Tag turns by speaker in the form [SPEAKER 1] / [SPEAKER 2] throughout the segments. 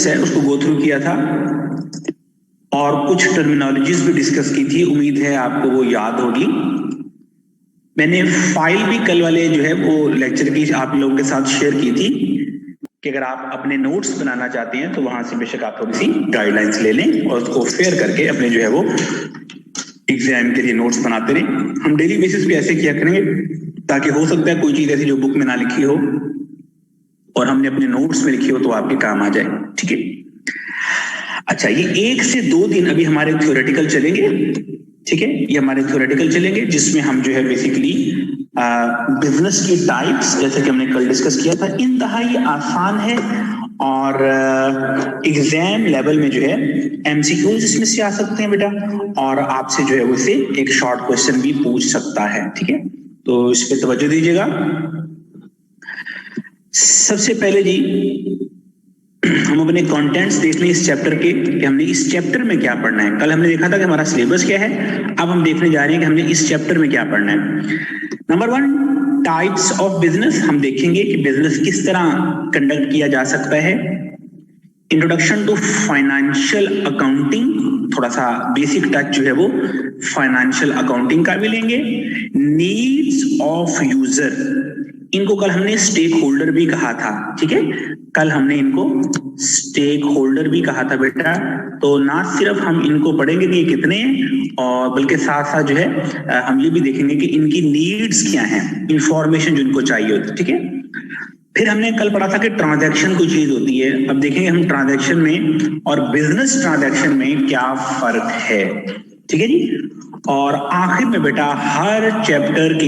[SPEAKER 1] है उसको go through किया था और कुछ टर्मिनोलॉजीज भी डिस्कस की थी। उम्मीद है आपको वो याद होगी। मैंने फाइल भी कल वाले जो है वो लेक्चर की आप लोगों के साथ शेयर की थी कि अगर आप अपने नोट्स बनाना चाहते हैं तो वहां से बेशक आप थोड़ी सी गाइडलाइंस ले लें और उसको फेयर करके अपने जो है वो एग्जाम के लिए नोट्स बनाते रहें। हम डेली बेसिस पे ऐसे किया करेंगे ताकि हो सकता है कोई चीज ऐसी जो बुक में ना लिखी हो और हमने अपने नोट्स में लिखी हो तो आपके काम आ जाए। ठीक है, अच्छा, ये 1 से 2 दिन अभी हमारे थ्योरेटिकल चलेंगे। ठीक है, ये हमारे थ्योरेटिकल चलेंगे जिसमें हम जो है बेसिकली बिजनेस की टाइप्स, जैसे कि हमने कल डिस्कस किया था, इंतहाई आसान है और एग्जाम लेवल में जो है एमसीक्यूज इसमें से आ सकते हैं बेटा, और आपसे जो है उसे एक शॉर्ट क्वेश्चन भी पूछ सकता है। ठीक है, तो इस पे तवज्जो दीजिएगा। सबसे पहले जी हम अपने कंटेंट्स देख लें इस चैप्टर के कि हमने इस चैप्टर में क्या पढ़ना है। कल हमने देखा था कि हमारा सिलेबस क्या है, अब हम देखने जा रहे हैं कि हमने इस चैप्टर में क्या पढ़ना है। Number 1, types of business. हम देखेंगे कि बिजनेस किस तरह कंडक्ट किया जा सकता है। इंट्रोडक्शन टू फाइनेंशियल अकाउंटिंग, थोड़ा सा बेसिक टच जो है वो फाइनेंशियल अकाउंटिंग का भी लेंगे। नीड्स ऑफ यूजर, इनको कल हमने स्टेक होल्डर भी कहा था। ठीक है, कल हमने इनको स्टेक होल्डर भी कहा था बेटा। तो ना सिर्फ हम इनको पढ़ेंगे कि ये कितने हैं, और बल्कि साथ साथ जो है हम ये भी देखेंगे कि इनकी नीड्स क्या हैं, इंफॉर्मेशन जो इनको चाहिए होती है। ठीक है, फिर हमने कल पढ़ा था कि ट्रांजैक्शन कोई चीज होती है। अब देखेंगे हम ट्रांजैक्शन में और बिजनेस ट्रांजैक्शन में क्या फर्क है। ठीक है जी, और आखिर में बेटा हर चैप्टर के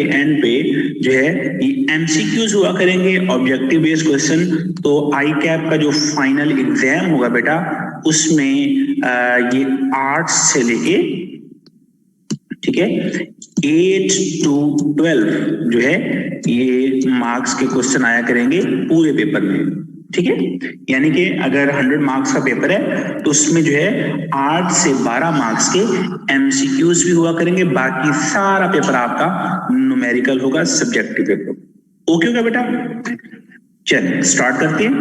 [SPEAKER 1] एंड पे जो है ये एमसीक्यूज हुआ करेंगे, ऑब्जेक्टिव बेस्ड क्वेश्चन। तो आई कैप का जो फाइनल एग्जाम होगा बेटा उसमें ये 8 से लेके, ठीक है, 8 to 12 जो है ये मार्क्स के क्वेश्चन आया करेंगे पूरे पेपर में। ठीक है, यानी कि अगर 100 मार्क्स का पेपर है तो उसमें जो है 8 से 12 मार्क्स के एमसीक्यूज भी हुआ करेंगे, बाकी सारा पेपर आपका न्यूमेरिकल होगा, सब्जेक्टिव पेपर। ओके होगा बेटा? चलिए स्टार्ट करते हैं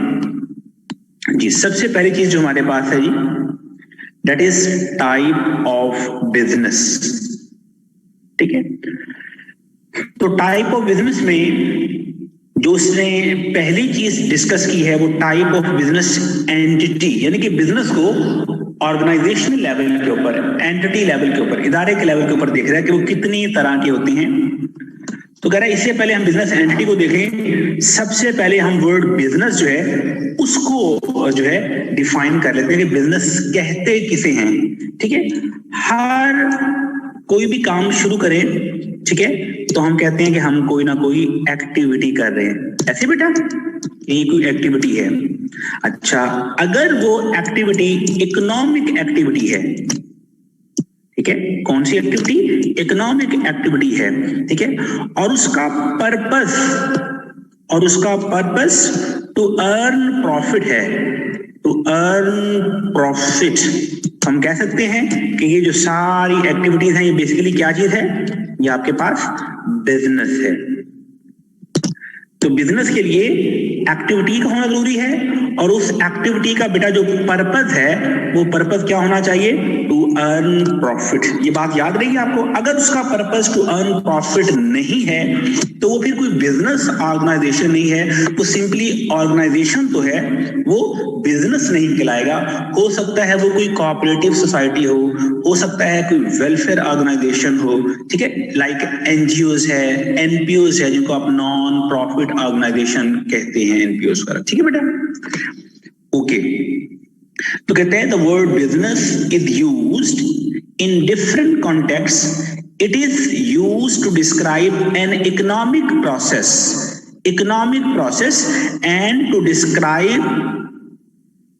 [SPEAKER 1] जी। सबसे पहली चीज जो हमारे पास है जी, that is type of business. ठीक है, तो टाइप ऑफ बिजनेस में जो उसने पहली चीज डिस्कस की है वो टाइप ऑफ बिजनेस एंटिटी, यानी कि बिजनेस को ऑर्गेनाइजेशनल लेवल के ऊपर, एंटिटी लेवल के ऊपर, इदारे के लेवल के ऊपर देख रहा है कि वो कितनी तरह के होते हैं। तो कह रहा है इससे पहले हम बिजनेस एंटिटी को देखें, सबसे पहले हम वर्ड बिजनेस जो है उसको जो है डिफाइन कर लेते हैं कि बिजनेस कहते किसे हैं। ठीक है, हर कोई भी काम शुरू करें, ठीक है, तो हम कहते हैं कि हम कोई ना कोई एक्टिविटी कर रहे हैं, ऐसे बेटा, ये कोई एक्टिविटी है। अच्छा, अगर वो एक्टिविटी इकोनॉमिक एक्टिविटी है, ठीक है, कौन सी एक्टिविटी? इकोनॉमिक एक्टिविटी है। ठीक है, और उसका पर्पस टू अर्न प्रॉफिट है, टू अर्न प्रॉफिट। हम कह सकते हैं कि ये जो सारी एक्टिविटीज हैं ये बेसिकली क्या चीज है? ये आपके पास बिजनेस है। तो बिजनेस के लिए एक्टिविटी का होना जरूरी है, और उस एक्टिविटी का बेटा जो पर्पस है वो पर्पस क्या होना चाहिए? To earn profit. ये बात याद रहेगी आपको। अगर उसका पर्पस टू अर्न प्रॉफिट नहीं है तो वो फिर कोई बिजनेस ऑर्गेनाइजेशन नहीं है, वो सिंपली ऑर्गेनाइजेशन तो है, वो बिजनेस नहीं कहलाएगा। हो सकता है वो कोई कोऑपरेटिव सोसाइटी हो सकता है कोई वेलफेयर ऑर्गेनाइजेशन हो, ठीक है, लाइक एनजीओज है, एनपीओज है, जिनको आप नॉन प्रॉफिट ऑर्गेनाइजेशन कहते हैं, एनपीओज का। ठीक है बेटा, ओके। तो कहते हैं the word business is used in different context. It is used to describe an economic process and to describe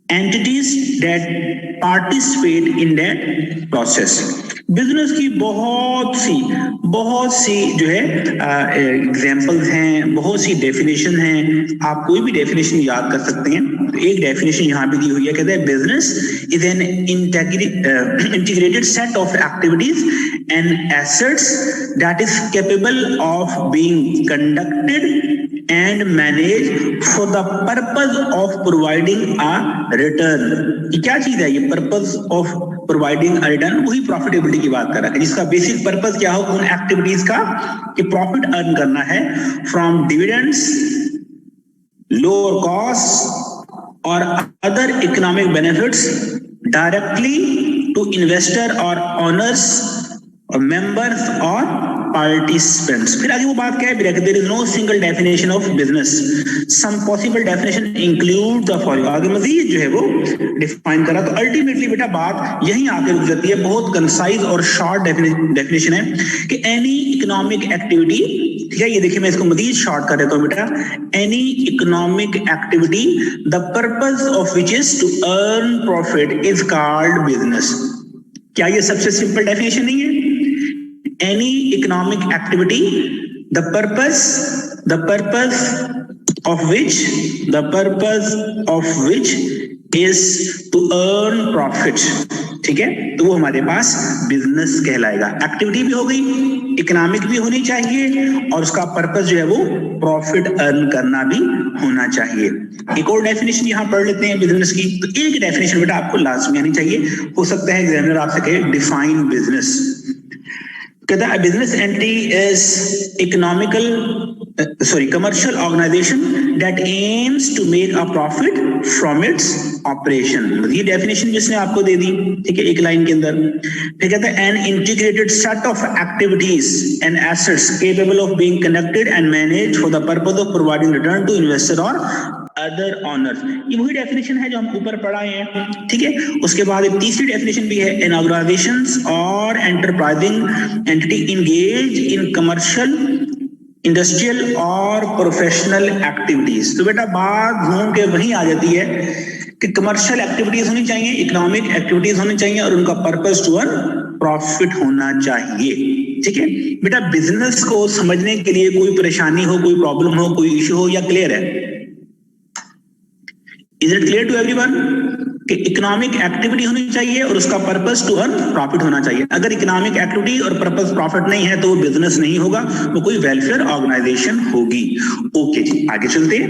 [SPEAKER 1] entities that participate in that process। Business की बहुत सी जो है एग्जाम्पल्स हैं, बहुत सी डेफिनेशन हैं। आप कोई भी डेफिनेशन याद कर सकते हैं। तो एक डेफिनेशन यहाँ पे दी हुई है, कहते हैं business is an integrated set of activities and assets that is capable of being conducted and manage for the purpose of providing a return। ये क्या चीज है? ये purpose of providing a return, वही profitability की बात कर रहा है, जिसका बेसिक पर्पस क्या हो उन एक्टिविटीज का कि प्रॉफिट अर्न करना है from dividends, lower costs or other economic benefits directly to investor or owners or members or participants। फिर आगे वो बात क्या है? there is no single definition of business, some possible definition include the following। आगे मजीद जो है वो डिफाइन करा। तो अल्टीमेटली बेटा बात यहीं आके रुक जाती है, बहुत कंसाइज और शॉर्ट डेफिनेशन है कि एनी इकोनॉमिक एक्टिविटी, ठीक है, ये देखिए मैं इसको मजीद शॉर्ट कर देता हूं बेटा, any economic activity the purpose of which is to earn profit is called business. क्या ये सबसे सिंपल डेफिनेशन नहीं है? Any economic activity, the purpose of which is to earn profit, ठीक है, तो वो हमारे पास बिजनेस कहलाएगा। एक्टिविटी भी हो गई, इकोनॉमिक भी होनी चाहिए और उसका पर्पस जो है वो प्रॉफिट अर्न करना भी होना चाहिए। एक और डेफिनेशन यहाँ पढ़ लेते हैं बिजनेस की। तो एक डेफिनेशन बेटा आपको लाजमी आनी चाहिए, हो सकता है एग्जामिनर आपसे कहे define business. A business entity is commercial organization that aims to make a profit from its operation। ये डेफिनेशन जिसने आपको दे दी, ठीक है, एक लाइन के अंदर। फिर कहता है an integrated set of activities and assets capable of being conducted and managed for the purpose of providing return to investor or other owners। ये वही डेफिनेशन है जो हम ऊपर पढ़ाए हैं, ठीक है। उसके बाद एक तीसरी डेफिनेशन भी है, an organizations or enterprising entity engaged in commercial, industrial और प्रोफेशनल एक्टिविटीज। तो बेटा बात घूम के वहीं आ जाती है कि कमर्शियल एक्टिविटीज होनी चाहिए, इकोनॉमिक एक्टिविटीज होनी चाहिए और उनका पर्पस टू अर्न प्रॉफिट होना चाहिए, ठीक है बेटा। बिजनेस को समझने के लिए कोई परेशानी हो, कोई प्रॉब्लम हो, कोई इश्यू हो, या क्लियर है? Is it clear to everyone कि इकोनॉमिक एक्टिविटी होनी चाहिए और उसका पर्पस टू अर्न प्रॉफिट होना चाहिए। अगर इकोनॉमिक एक्टिविटी और पर्पस प्रॉफिट नहीं है तो वो बिजनेस नहीं होगा, वो कोई वेलफेयर ऑर्गेनाइजेशन होगी। ओके जी, आगे चलते हैं।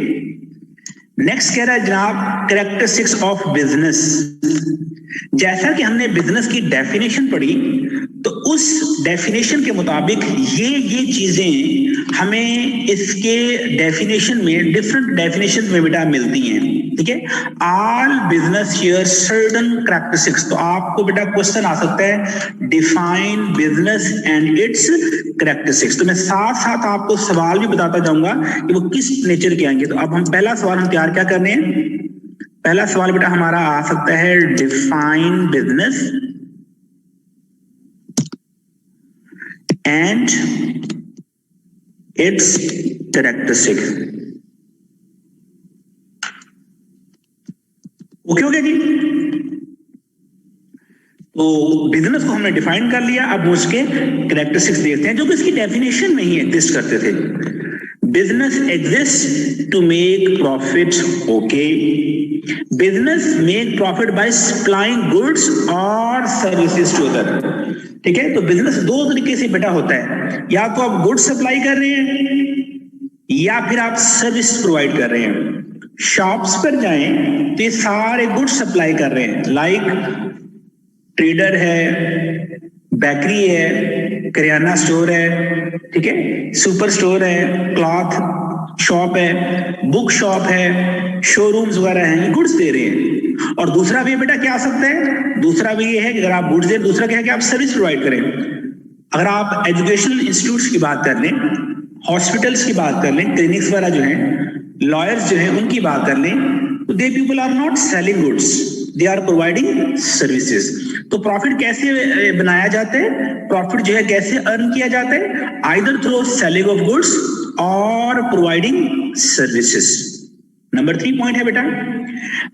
[SPEAKER 1] नेक्स्ट कह रहा है जनाब कैरेक्टरिस्टिक्स ऑफ बिजनेस। जैसा कि हमने बिजनेस की डेफिनेशन पढ़ी तो उस डेफिनेशन के मुताबिक ये चीजें हमें इसके डेफिनेशन में, डिफरेंट डेफिनेशन में बेटा मिलती हैं, ठीक है। All business share certain characteristics. तो आपको बेटा क्वेश्चन आ सकता है define business and it's characteristics. तो मैं साथ साथ आपको सवाल भी बताता जाऊंगा कि वो किस नेचर के आएंगे। तो अब हम पहला सवाल हम तैयार क्या करने हैं? पहला सवाल बेटा हमारा आ सकता है define business and it's characteristics. Okay हो गया जी। तो बिजनेस को हमने डिफाइन कर लिया, अब उसके कैरेक्टरिस्टिक्स देखते हैं जो कि इसकी डेफिनेशन में ही एग्जिस्ट करते थे। Business exist to make profit. Okay, business make profit by supplying goods और सर्विसेज टू अदर, ठीक है। तो बिजनेस दो तरीके से बेटा होता है, या तो आप गुड्स सप्लाई कर रहे हैं या फिर आप सर्विस प्रोवाइड कर रहे हैं। शॉप्स पर जाएं तो ये सारे गुड्स सप्लाई कर रहे हैं, लाइक ट्रेडर है, बेकरी है, किराना स्टोर है, ठीक है, सुपर स्टोर है, क्लॉथ शॉप है, बुक शॉप है, शोरूम्स वगैरह हैं, ये गुड्स दे रहे हैं। और दूसरा भी बेटा क्या आ सकता है? दूसरा भी ये है कि अगर आप गुड्स दें, दूसरा क्या है कि आप सर्विस प्रोवाइड करें। अगर आप एजुकेशनल इंस्टीट्यूट्स की बात कर लें, हॉस्पिटल्स की बात कर लें, क्लिनिक्स वगैरह जो हैं, लॉयर्स जो हैं, उनकी बात कर लें, तो they people are not selling goods, they are providing services. तो प्रॉफिट कैसे बनाया जाता है? प्रॉफिट जो है कैसे अर्न किया जाता है? Either through selling of goods और प्रोवाइडिंग सर्विसेज। नंबर 3 पॉइंट है बेटा,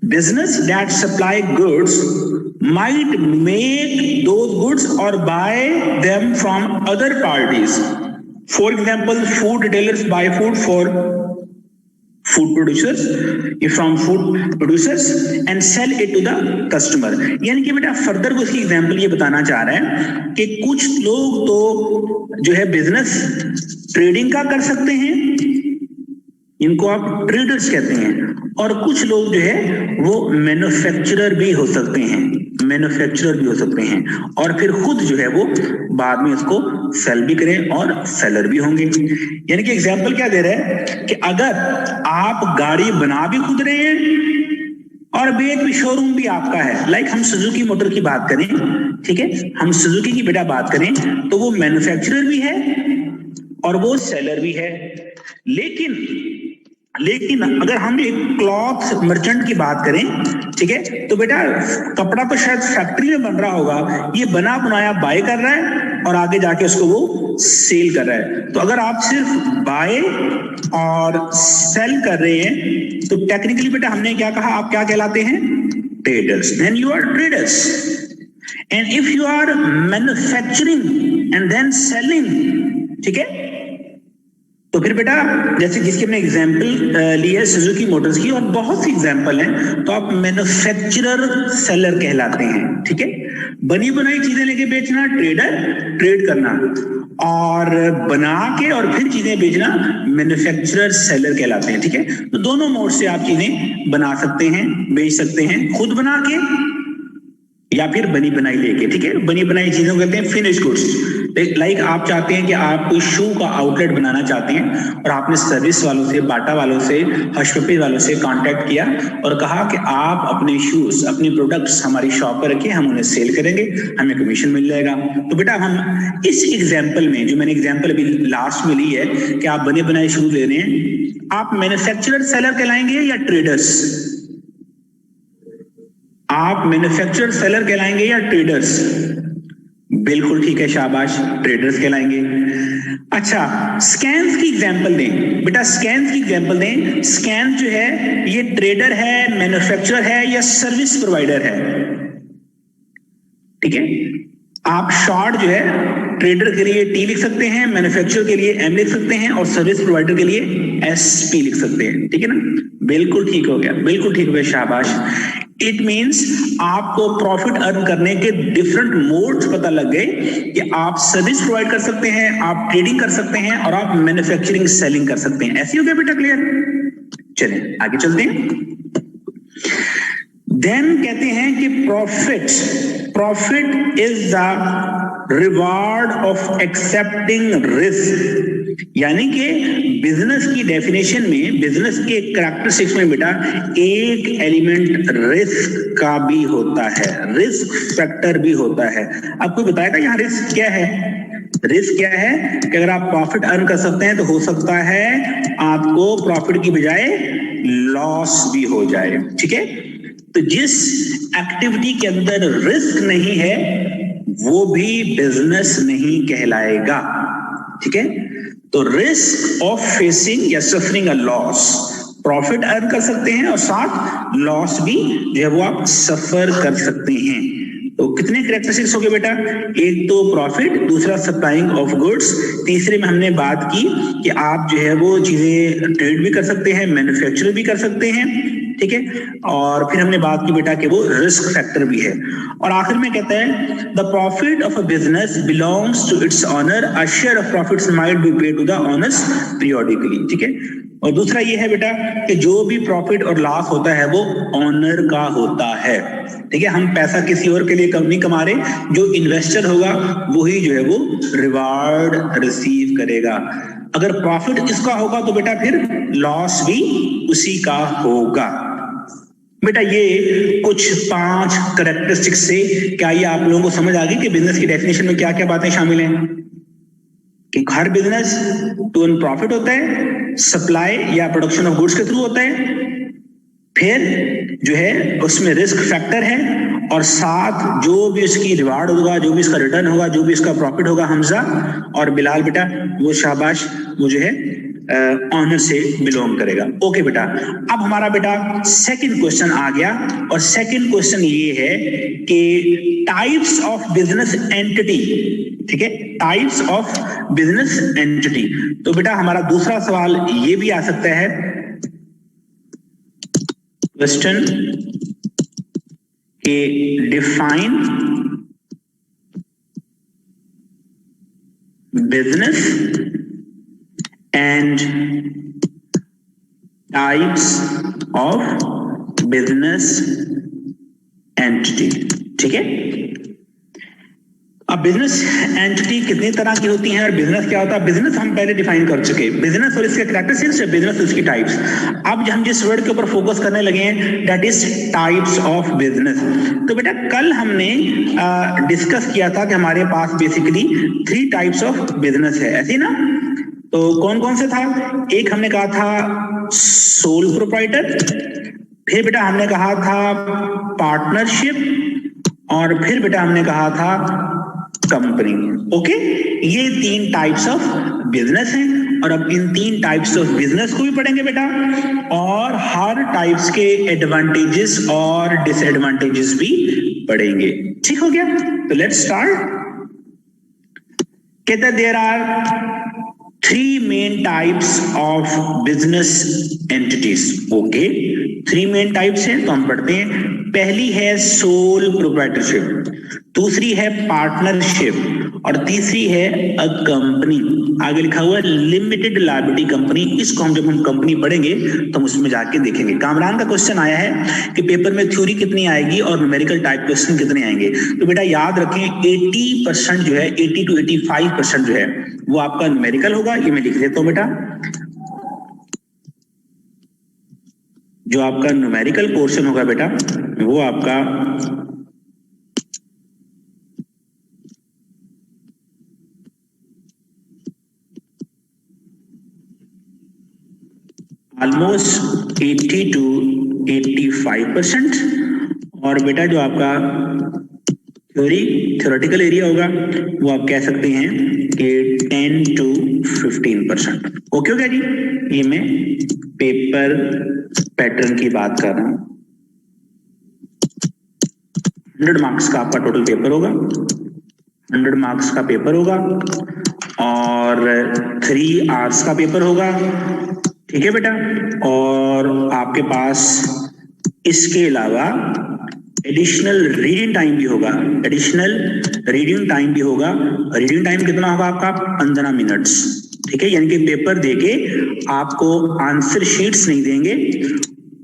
[SPEAKER 1] business that supply goods might make those goods और buy them from other parties. For example, food retailers buy food for food producers, from food producers and sell it to the customer। यानी कि बेटा further को इसकी example ये बताना चाह रहा है कि कुछ लोग तो जो है बिजनेस ट्रेडिंग का कर सकते हैं, इनको आप ट्रेडर्स कहते हैं। और कुछ लोग जो है वो मैन्युफैक्चरर भी हो सकते हैं, मैन्युफैक्चरर भी हो सकते हैं, और फिर खुद जो है वो बाद में इसको सेल भी करें और सेलर भी होंगे। यानी कि एग्जांपल क्या दे रहे हैं कि अगर आप गाड़ी बना भी खुद रहे हैं और बेच भी, शोरूम भी आपका है, लाइक हम सुजुकी मोटर की बात करें, ठीक है, हम सुजुकी की बेटा बात करें तो वो मैन्युफैक्चरर भी है और वो सेलर भी है। लेकिन अगर हम एक क्लॉथ मर्चेंट की बात करें, ठीक है, तो बेटा कपड़ा तो शायद फैक्ट्री में बन रहा होगा, ये बना बनाया बाय कर रहा है और आगे जाके उसको वो सेल कर रहा है। तो अगर आप सिर्फ बाय और सेल कर रहे हैं तो टेक्निकली बेटा हमने क्या कहा, आप क्या कहलाते हैं, traders. Then you are traders. And if you are manufacturing and then selling, ठीक है, तो फिर बेटा जैसे जिसकी हमने एग्जाम्पल ली है सुजुकी मोटर्स की, और बहुत सी एग्जाम्पल हैं, तो आप मैन्युफैक्चरर सेलर कहलाते हैं, ठीक है। बनी बनाई चीजें लेके बेचना ट्रेडर, ट्रेड करना, और बना के और फिर चीजें बेचना मैन्युफैक्चरर सेलर कहलाते हैं, ठीक है। तो दोनों मोड से आप चीजें बना सकते हैं, बेच सकते हैं, खुद बना के या फिर बनी बनाई लेके, ठीक है। बनी बनाई चीजों को कहते हैं फिनिश गुड्स। लाइक आप चाहते हैं कि आप कोई शू का आउटलेट बनाना चाहते हैं और आपने सर्विस वालों से, बाटा वालों से, हर्ष पपीज वालों से कांटेक्ट किया और कहा कि आप अपने शूज, अपने प्रोडक्ट्स हमारी शॉप पर रखिए, हम उन्हें सेल करेंगे, हमें कमीशन मिल जाएगा। तो बेटा हम इस एग्जाम्पल में, जो मैंने एग्जाम्पल अभी लास्ट में ली है कि आप बने बनाए शूज ले रहे हैं, आप मैन्युफैक्चरर सेलर कहलाएंगे या ट्रेडर्स? आप मैन्युफैक्चरर सेलर कहलाएंगे या ट्रेडर्स? बिल्कुल ठीक है, शाबाश, ट्रेडर्स कहलाएंगे। अच्छा, स्कैन्स की एग्जांपल दें बेटा, स्कैन्स की एग्जांपल दें। स्कैन जो है ये ट्रेडर है, मैन्युफैक्चरर है या सर्विस प्रोवाइडर है? ठीक है, आप शॉर्ट जो है ट्रेडर के लिए टी लिख सकते हैं, मैन्युफैक्चरर के लिए एम लिख सकते हैं और सर्विस प्रोवाइडर के लिए एसपी लिख सकते हैं, ठीक है ना। बिल्कुल ठीक हो गया, बिल्कुल ठीक हो गया, शाबाश। इट मीन्स आपको प्रॉफिट अर्न करने के डिफरेंट मोड्स पता लग गए कि आप सर्विस प्रोवाइड कर सकते हैं, आप ट्रेडिंग कर सकते हैं और आप मैन्युफैक्चरिंग सेलिंग कर सकते हैं। ऐसे हो गया बेटा, क्लियर? चलिए आगे चलते हैं। देन कहते हैं कि profit is the reward of accepting risk. यानी कि बिजनेस की डेफिनेशन में, बिजनेस के कैरेक्टरिस्टिक्स में बेटा एक एलिमेंट रिस्क का भी होता है, रिस्क फैक्टर भी होता है। आपको बताएगा यहाँ रिस्क क्या है? रिस्क क्या है कि अगर आप प्रॉफिट अर्न कर सकते हैं तो हो सकता है आपको प्रॉफिट की बजाय लॉस भी हो जाए, ठीक है। तो जिस एक्टिविटी के अंदर रिस्क नहीं है वो भी बिजनेस नहीं कहलाएगा, ठीक है। तो रिस्क ऑफ फेसिंग या suffering a loss, profit earn कर सकते हैं और साथ लॉस भी जो है वो आप सफर कर सकते हैं। तो कितने कैरेक्टरिस्टिक्स हो गए बेटा? एक तो प्रॉफिट, दूसरा सप्लाइंग ऑफ गुड्स, तीसरे में हमने बात की कि आप जो है वो चीजें ट्रेड भी कर सकते हैं, मैन्युफैक्चर भी कर सकते हैं, ठीक है। और फिर हमने बात की बेटा कि वो रिस्क फैक्टर भी है। और आखिर में कहता है the profit of a business belongs to its owner, a share of profits might be paid to the owners periodically, ठीक है। और दूसरा ये है बेटा कि जो भी प्रॉफिट और लॉस होता है वो ऑनर का होता है, ठीक है। हम पैसा किसी और के लिए कम नहीं कमा रहे, जो इन्वेस्टर होगा वही जो है वो रिवार्ड रिसीव करेगा। अगर प्रॉफिट इसका होगा तो बेटा फिर लॉस भी उसी का होगा। बेटा ये कुछ 5 कैरेक्टरिस्टिक्स से क्या ये आप लोगों को समझ आ गई कि बिजनेस की डेफिनेशन में क्या क्या बातें शामिल हैं? कि हर बिजनेस टू अर्न प्रॉफिट होता है, सप्लाई या प्रोडक्शन ऑफ गुड्स के थ्रू होता है, फिर जो है उसमें रिस्क फैक्टर है, और साथ जो भी इसकी रिवार्ड होगा, जो भी इसका रिटर्न होगा, जो भी इसका प्रॉफिट होगा, हमजा और बिलाल बेटा वो शाबाश वो जो है ऑनर से बिलोंग करेगा। ओके बेटा, अब हमारा बेटा सेकंड क्वेश्चन आ गया, और सेकंड क्वेश्चन ये है कि टाइप्स ऑफ बिजनेस एंटिटी, ठीक है, टाइप्स ऑफ बिजनेस एंटिटी। तो बेटा हमारा दूसरा सवाल ये भी आ सकता है, क्वेश्चन के define business and types of business entity, ठीक है। अब बिजनेस एंटिटी कितनी तरह की होती हैं और बिजनेस क्या होता है? बिजनेस हम पहले डिफाइन कर चुके, बिजनेस और इसके कैरेक्टरिस्टिक्स, बिजनेस उसकी टाइप्स। अब हम जिस वर्ड के ऊपर फोकस करने लगे हैं that is types of business. तो बेटा कल हमने डिस्कस किया था कि हमारे पास बेसिकली 3 टाइप्स ऑफ बिजनेस है, ऐसे ना? तो कौन कौन से था? एक हमने कहा था सोल प्रोप्राइटर, फिर बेटा हमने कहा था पार्टनरशिप, और फिर बेटा हमने कहा था कंपनी। ओके, ये 3 टाइप्स ऑफ बिजनेस हैं और अब इन 3 टाइप्स ऑफ बिजनेस को भी पढ़ेंगे बेटा, और हर टाइप्स के एडवांटेजेस और डिसएडवांटेजेस भी पढ़ेंगे। ठीक हो गया? तो लेट्स स्टार्ट। कहते there are 3 main types of business entities. Okay, 3 main types हैं, तो हम पढ़ते हैं। पहली है सोल प्रोप्राइटरशिप, दूसरी है पार्टनरशिप, और तीसरी है अ कंपनी। आगे लिखा हुआ है लिमिटेड लायबिलिटी कंपनी। इसको हम जब हम कंपनी पढ़ेंगे तो हम उसमें जाके देखेंगे। कामरान का क्वेश्चन आया है कि पेपर में थ्योरी कितनी आएगी और न्यूमेरिकल टाइप क्वेश्चन कितने आएंगे। तो बेटा याद रखें 80% जो है, 80 to 85% जो है वो आपका न्यूमेरिकल होगा। ये मैं लिख देता हूं बेटा, जो आपका न्यूमेरिकल पोर्शन होगा बेटा वो आपका ऑलमोस्ट 80 to 85%, और बेटा जो आपका थ्योरेटिकल एरिया होगा वो आप कह सकते हैं कि 10 to 15%। ओके हो गया जी? ये मैं पेपर पैटर्न की बात कर रहा हूं। 100 मार्क्स का आपका टोटल पेपर होगा, 100 मार्क्स का पेपर होगा और 3 आवर्स का पेपर होगा। ठीक है बेटा, और आपके पास इसके अलावा एडिशनल रीडिंग टाइम भी होगा, एडिशनल रीडिंग टाइम भी होगा। रीडिंग टाइम कितना होगा आपका? 15 मिनट्स। ठीक है, यानी कि पेपर देके आपको आंसर शीट्स नहीं देंगे,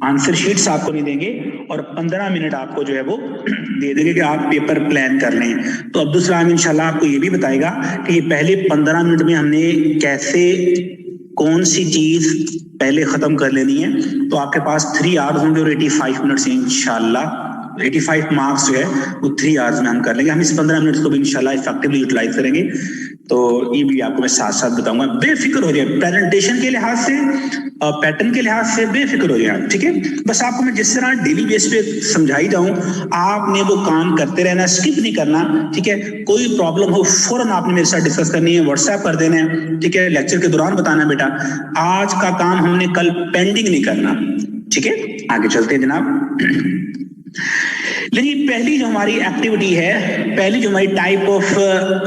[SPEAKER 1] आंसर शीट्स आपको नहीं देंगे, और 15 मिनट आपको जो है वो दे देंगे कि आप पेपर प्लान कर लें। तो अब्दुल सलाम इंशाल्लाह आपको ये भी बताएगा कि ये पहले 15 मिनट में हमने कैसे कौन सी चीज पहले खत्म कर लेनी है। तो आपके पास 3 आवर्स होंगे और 85 मिनट्स इंशाल्लाह 85 मार्क्स जो है वो 3 आवर्स में हम कर लेंगे। हम इस 15 मिनट्स को भी इंशाल्लाह इफेक्टिवली यूटिलाइज करेंगे। तो ये भी आपको मैं साथ साथ बताऊंगा। बेफिक्र हो जाए, प्रेजेंटेशन के लिहाज से और पैटर्न के लिहाज से बेफिक्र हो जाए। ठीक है, बस आपको मैं जिस तरह डेली बेस पे समझाई जाऊं आपने वो काम करते रहना, स्किप नहीं करना। ठीक है, कोई प्रॉब्लम हो फौरन आपने मेरे साथ डिस्कस करनी है, व्हाट्सएप कर देना है। ठीक है, लेक्चर के दौरान बताना बेटा, आज का काम हमने कल पेंडिंग नहीं करना। ठीक है, आगे चलते हैं जनाब। लेकिन पहली जो हमारी एक्टिविटी है, पहली जो हमारी टाइप ऑफ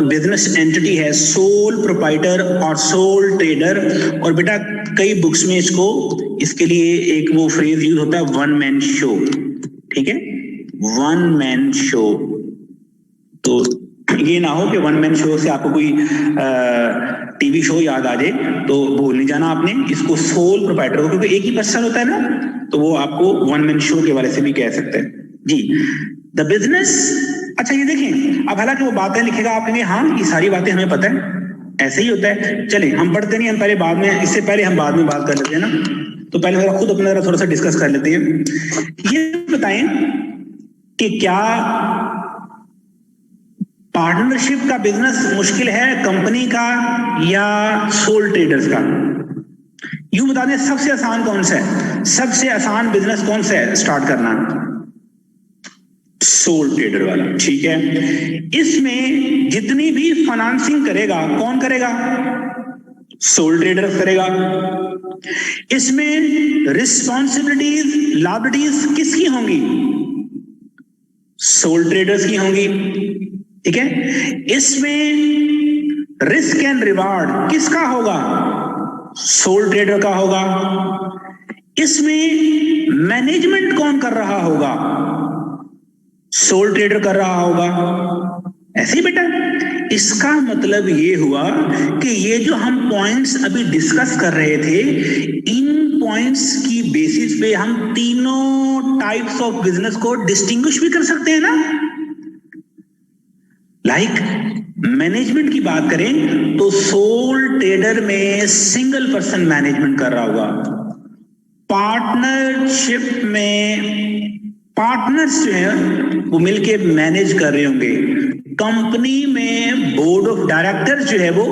[SPEAKER 1] बिजनेस एंटिटी है सोल प्रोप्राइटर और सोल ट्रेडर। और बेटा कई बुक्स में इसको इसके लिए एक वो फ्रेज यूज होता है वन मैन शो। ठीक है, वन मैन शो। तो ये ना हो कि वन मैन शो से आपको कोई टीवी शो याद आ जाए, तो भूल नहीं जाना आपने इसको सोल प्रोप्राइटर को, क्योंकि एक ही पर्सन होता है ना, तो वो आपको वन मैन शो के वाले से भी कह सकते हैं जी। द बिजनेस, अच्छा ये देखें, अब हालांकि वो बातें लिखेगा आप कहेंगे हाँ ये सारी बातें हमें पता है, ऐसे ही होता है। चलिए हम पढ़ते नहीं, हम पहले बाद में, इससे पहले हम बाद में बात कर लेते हैं ना। तो पहले जरा खुद अपना थोड़ा सा डिस्कस कर लेते हैं। ये बताएं कि क्या पार्टनरशिप का बिजनेस मुश्किल है कंपनी का या सोल ट्रेडर्स का? यूं बता दें सबसे आसान कौन सा है, सबसे आसान बिजनेस कौन सा है स्टार्ट करना? सोल ट्रेडर वाला। ठीक है, इसमें जितनी भी फाइनेंसिंग करेगा कौन करेगा? सोल ट्रेडर करेगा। इसमें रिस्पॉन्सिबिलिटीज लायबिलिटीज किसकी होंगी? सोल ट्रेडर्स की होंगी। ठीक है, इसमें रिस्क एंड रिवार्ड किसका होगा? सोल ट्रेडर का होगा। इसमें मैनेजमेंट कौन कर रहा होगा? सोल ट्रेडर कर रहा होगा। ऐसे ही बेटा। इसका मतलब ये हुआ कि ये जो हम पॉइंट्स अभी डिस्कस कर रहे थे, इन पॉइंट्स की बेसिस पे हम तीनों टाइप्स ऑफ बिजनेस को डिस्टिंग्विश भी कर सकते हैं ना। मैनेजमेंट की बात करें तो सोल ट्रेडर में सिंगल पर्सन मैनेजमेंट कर रहा होगा, पार्टनरशिप में पार्टनर्स जो है वो मिलके मैनेज कर रहे होंगे, कंपनी में बोर्ड ऑफ डायरेक्टर्स जो है वो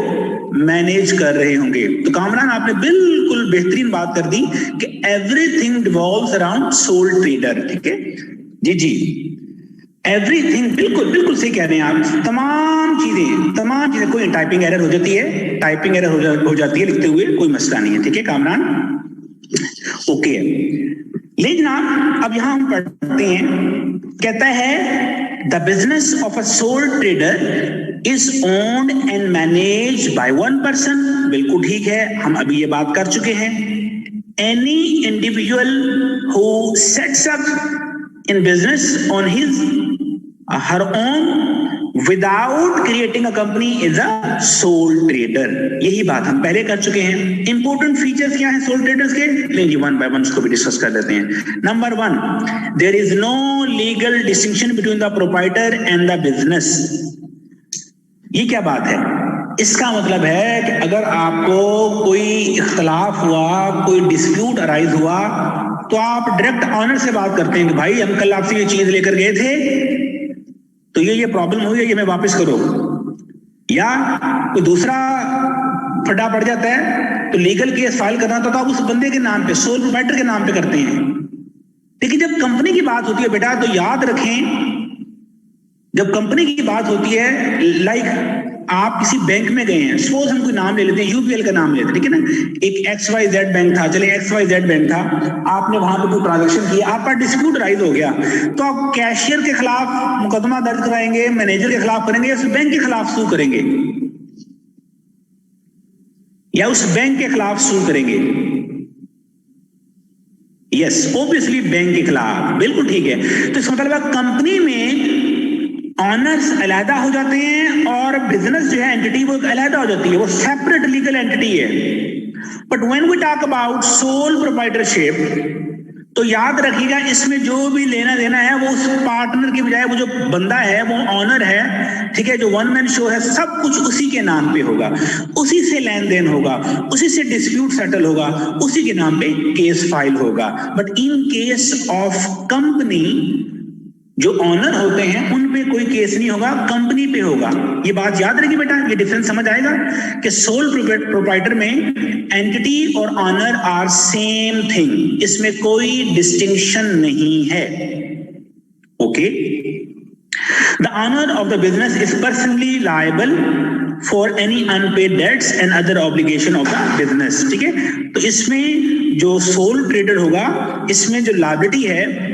[SPEAKER 1] मैनेज कर रहे होंगे। तो कामरान आपने बिल्कुल बेहतरीन बात कर दी कि everything revolves around soul trader. ठीक है जी जी, एवरीथिंग, बिल्कुल बिल्कुल सही कह रहे हैं आप। तमाम चीजें, कोई टाइपिंग एरर हो जाती है, टाइपिंग एरर हो जाती है लिखते हुए, कोई मसला नहीं है। ठीक है कामरान, ओके। लेकिन अब यहां हम पढ़ते हैं, कहता है the business of a soul trader is owned and manage by one person. बिल्कुल ठीक है, हम अभी ये बात कर चुके हैं। Any individual who sets up in business on his her own without creating a company is a sole trader। यही बात हम पहले कर चुके हैं। इंपॉर्टेंट फीचर्स क्या हैं सोल ट्रेडर्स के, लेंगे वन बाय वन उसको भी डिस्कस कर लेते हैं। Number 1, there is no legal distinction between the proprietor and the business. ये क्या बात है? इसका मतलब है कि अगर आपको कोई इख्तलाफ हुआ, कोई डिस्प्यूट अराइज हुआ, तो आप डायरेक्ट ऑनर से बात करते हैं कि भाई हम कल आपसे ये चीज लेकर गए थे, तो ये प्रॉब्लम हुई है, ये हमें वापस करो। या कोई दूसरा फटा पड़ जाता है तो लीगल केस फाइल करना तो आप उस बंदे के नाम पे, सोल प्रोप्राइटर के नाम पे करते हैं। लेकिन जब कंपनी की बात होती है बेटा, तो याद रखें, जब कंपनी की बात होती है, लाइक आप किसी बैंक में गए हैं, सपोज हम कोई नाम ले लेते हैं, यूपीएल का नाम लेते हैं, ठीक है ना। एक XYZ बैंक था, चले XYZ बैंक था, आपने वहां पे कोई ट्रांजैक्शन किया, आपका डिस्प्यूट राइज हो गया, तो आप कैशियर के खिलाफ मुकदमा दर्ज कराएंगे, मैनेजर के खिलाफ करेंगे, या उस बैंक के खिलाफ सू करेंगे, या उस बैंक के खिलाफ सू करेंगे? यस, ऑब्वियसली बैंक के खिलाफ, बिल्कुल ठीक है। तो इसका मतलब कंपनी में ऑनर्स अलहदा हो जाते हैं और बिजनेस जो है एंटिटी वो अलहदा हो जाती है, वो सेपरेट लीगल एंटिटी है। But when we talk about sole proprietorship, तो याद रखिएगा इसमें जो भी लेना देना है वो उस पार्टनर की बजाय वो जो बंदा है, वो ऑनर है, ठीक है, जो वन मैन शो है, सब कुछ उसी के नाम पे होगा, उसी से लेन देन होगा, उसी से डिस्प्यूट सेटल होगा, उसी के नाम पे केस फाइल होगा। But in case of company, जो ऑनर होते हैं उन पे कोई केस नहीं होगा, कंपनी पे होगा। ये बात याद रखिए बेटा, ये डिफरेंस समझ आएगा कि सोल प्रोप्राइटर में एंटिटी और ऑनर आर सेम थिंग, इसमें कोई डिस्टिंक्शन नहीं है। Okay, the owner of the business is personally liable for any unpaid debts and other obligation of the business. ठीक है, तो इसमें जो सोल ट्रेडर होगा, इसमें जो लायबिलिटी है,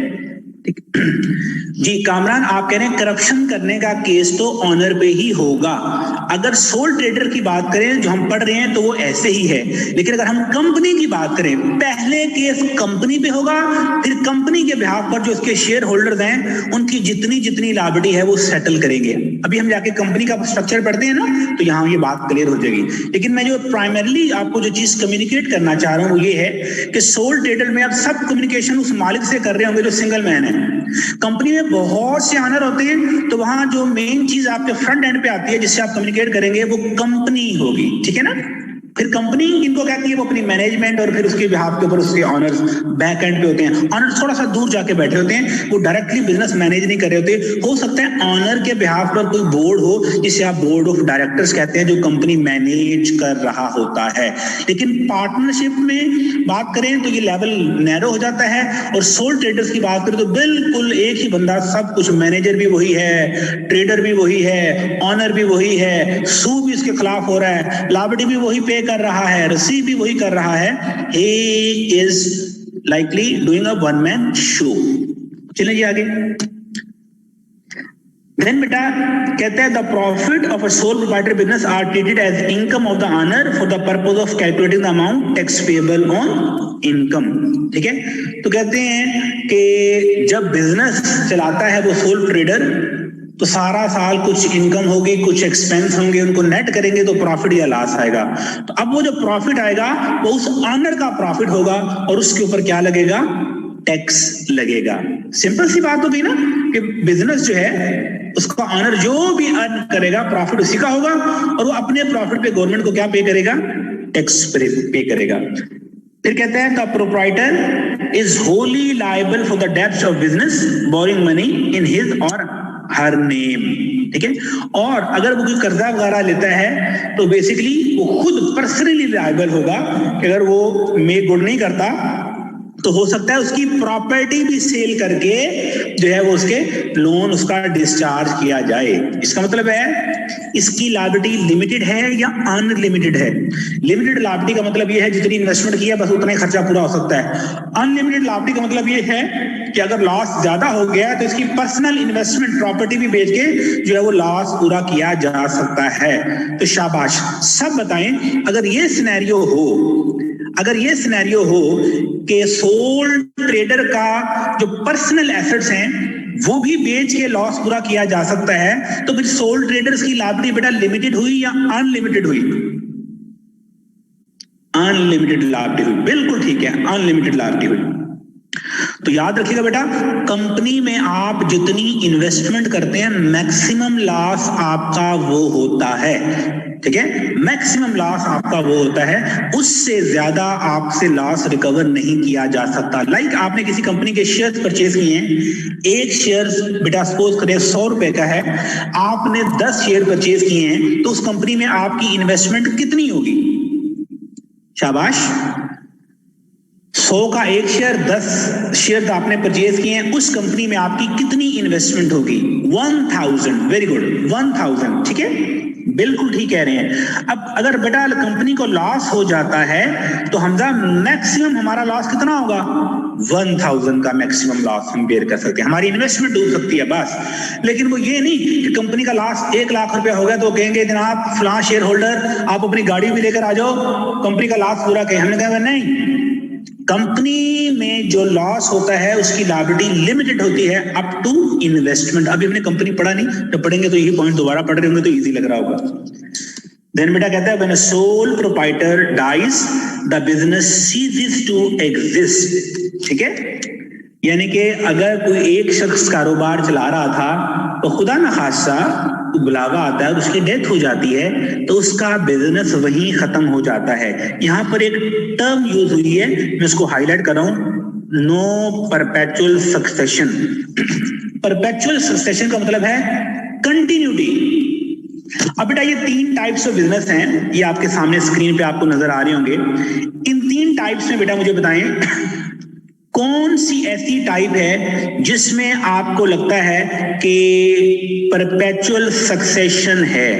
[SPEAKER 1] जी कामरान आप कह रहे हैं करप्शन करने का केस तो ऑनर पे ही होगा। अगर सोल ट्रेडर की बात करें जो हम पढ़ रहे हैं तो वो ऐसे ही है, लेकिन अगर हम कंपनी की बात करें, पहले केस कंपनी पे होगा, फिर कंपनी के बिहाफ पर जो उसके शेयर होल्डर्स हैं उनकी जितनी जितनी लायबिलिटी है वो सेटल करेंगे। अभी हम जाके कंपनी का स्ट्रक्चर पढ़ते हैं ना, तो यहाँ ये बात क्लियर हो जाएगी। लेकिन मैं जो प्राइमरली आपको जो चीज कम्युनिकेट करना चाह रहा हूँ वो ये है कि सोल ट्रेडर में आप सब कम्युनिकेशन उस मालिक से कर रहे होंगे जो सिंगल मैन है। कंपनी में बहुत से ऑनर होते हैं, तो वहां जो मेन चीज आपके फ्रंट एंड पे आती है जिससे आप कम्युनिकेट करेंगे वो कंपनी होगी। ठीक है ना। फिर कंपनी इनको कहती है, वो अपनी मैनेजमेंट और फिर उसके बिहाफ के ऊपर उसके ऑनर्स बैक एंड पे होते हैं। ऑनर्स थोड़ा सा दूर जाके बैठे होते हैं, वो डायरेक्टली बिजनेस मैनेज नहीं कर रहे होते। हो सकता है ऑनर के बिहाफ पर कोई बोर्ड हो जिसे आप बोर्ड ऑफ डायरेक्टर्स कहते हैं, जो कंपनी मैनेज कर रहा होता है। लेकिन पार्टनरशिप में बात करें तो ये लेवल नैरो हो जाता है, और सोल ट्रेडर्स की बात करें तो बिल्कुल एक ही बंदा सब कुछ, मैनेजर भी वही है, ट्रेडर भी वही है, ऑनर भी वही है, सू भी उसके खिलाफ हो रहा है, लायबिलिटी भी वही पे कर रहा है, रिसीव भी वही कर रहा है। he is likely doing a one man show। चलिए जी आगे। Then बेटा कहते हैं the profit of a sole proprietor business are treated as income of the owner for the purpose of calculating the amount tax payable on income। ठीक है, तो कहते हैं कि जब बिजनेस चलाता है वो सोल ट्रेडर, तो सारा साल कुछ इनकम होगी, कुछ एक्सपेंस होंगे, उनको नेट करेंगे तो प्रॉफिट या लॉस आएगा। तो अब वो जो प्रॉफिट आएगा वो उस ऑनर का प्रॉफिट होगा और उसके ऊपर क्या लगेगा, टैक्स लगेगा। सिंपल सी बात हो गई ना कि बिजनेस जो है उसका ऑनर जो भी अर्न करेगा प्रॉफिट उसी का होगा और वो अपने प्रॉफिट पे गवर्नमेंट को क्या पे करेगा, टैक्स पे करेगा। फिर कहते हैं the proprietor is Holi liable for the debts of business boring money in his और हर नेम। ठीक है, और अगर वो कोई कर्जा वगैरह लेता है तो बेसिकली वो खुद पर्सनली लायबल होगा कि अगर वो मेक गुड नहीं करता तो हो सकता है उसकी प्रॉपर्टी भी सेल करके जो है वो उसके लोन उसका डिस्चार्ज किया जाए। इसका मतलब है इसकी लायबिलिटी लिमिटेड है या अनलिमिटेड है। लिमिटेड लायबिलिटी का मतलब ये है जितनी इन्वेस्टमेंट किया बस उतना ही खर्चा पूरा हो सकता है। अनलिमिटेड लायबिलिटी का मतलब ये है कि अगर लॉस ज्यादा हो गया तो इसकी पर्सनल इन्वेस्टमेंट प्रॉपर्टी भी बेच के जो है वो लॉस पूरा किया जा सकता है। तो शाबाश, सब बताएं अगर ये सिनेरियो हो, अगर ये सिनेरियो हो कि सोल ट्रेडर का जो पर्सनल एसेट्स हैं वो भी बेच के लॉस पूरा किया जा सकता है, तो फिर सोल ट्रेडर्स की लायबिलिटी बेटा लिमिटेड हुई या अनलिमिटेड हुई? अनलिमिटेड लायबिलिटी हुई, बिल्कुल ठीक है, अनलिमिटेड लायबिलिटी हुई। तो याद रखिएगा बेटा, कंपनी में आप जितनी इन्वेस्टमेंट करते हैं मैक्सिमम लॉस आपका वो होता है। ठीक है, मैक्सिमम लॉस आपका वो होता है, उससे ज्यादा आपसे लॉस रिकवर नहीं किया जा सकता। लाइक आपने किसी कंपनी के शेयर परचेज किए हैं, एक शेयर बेटा सपोज करें 100 रुपए का है, आपने 10 शेयर परचेज किए हैं, तो उस कंपनी में आपकी इन्वेस्टमेंट कितनी होगी? शाबाश, 100 का एक शेयर, 10 शेयर आपने परचेज किए हैं, उस कंपनी में आपकी कितनी इन्वेस्टमेंट होगी? 1000। Very good, 1000। ठीक है, बिल्कुल ठीक कह रहे हैं। अब अगर बेटा कंपनी को लॉस हो जाता है तो हमजा मैक्सिमम हमारा लॉस कितना होगा? 1000 का मैक्सिमम लॉस हम बेयर कर सकते हैं, हमारी इन्वेस्टमेंट डूब सकती है बस। लेकिन वो ये नहीं कि कंपनी का लॉस 1 लाख रुपया हो गया तो कहेंगे जनाब फलां शेयर होल्डर आप अपनी गाड़ी भी लेकर आ जाओ, कंपनी का लॉस पूरा कहें। हमने कहा नहीं, कंपनी में जो लॉस होता है उसकी लायबिलिटी लिमिटेड होती है अप टू इन्वेस्टमेंट। अभी हमने कंपनी पढ़ा नहीं, जब पढ़ेंगे तो यही पॉइंट दोबारा पढ़ रहे होंगे तो इजी लग रहा होगा। देन बेटा कहता है when a sole proprietor dies the business ceases to exist. ठीक है, यानी कि अगर कोई एक शख्स कारोबार चला रहा था तो खुदा न खासा बुलावा आता है, उसकी डेथ हो जाती है तो उसका बिजनेस वहीं खत्म हो जाता है। यहां पर एक टर्म यूज हुई है, मैं उसको हाईलाइट कर रहा हूं, no perpetual succession. Perpetual succession का मतलब है कंटिन्यूटी। अब बेटा ये 3 टाइप्स ऑफ बिजनेस हैं, ये आपके सामने स्क्रीन पे आपको नजर आ रहे होंगे। इन 3 टाइप्स में बेटा मुझे बताएं कौन सी ऐसी टाइप है जिसमें आपको लगता है कि परपेचुअल सक्सेशन है?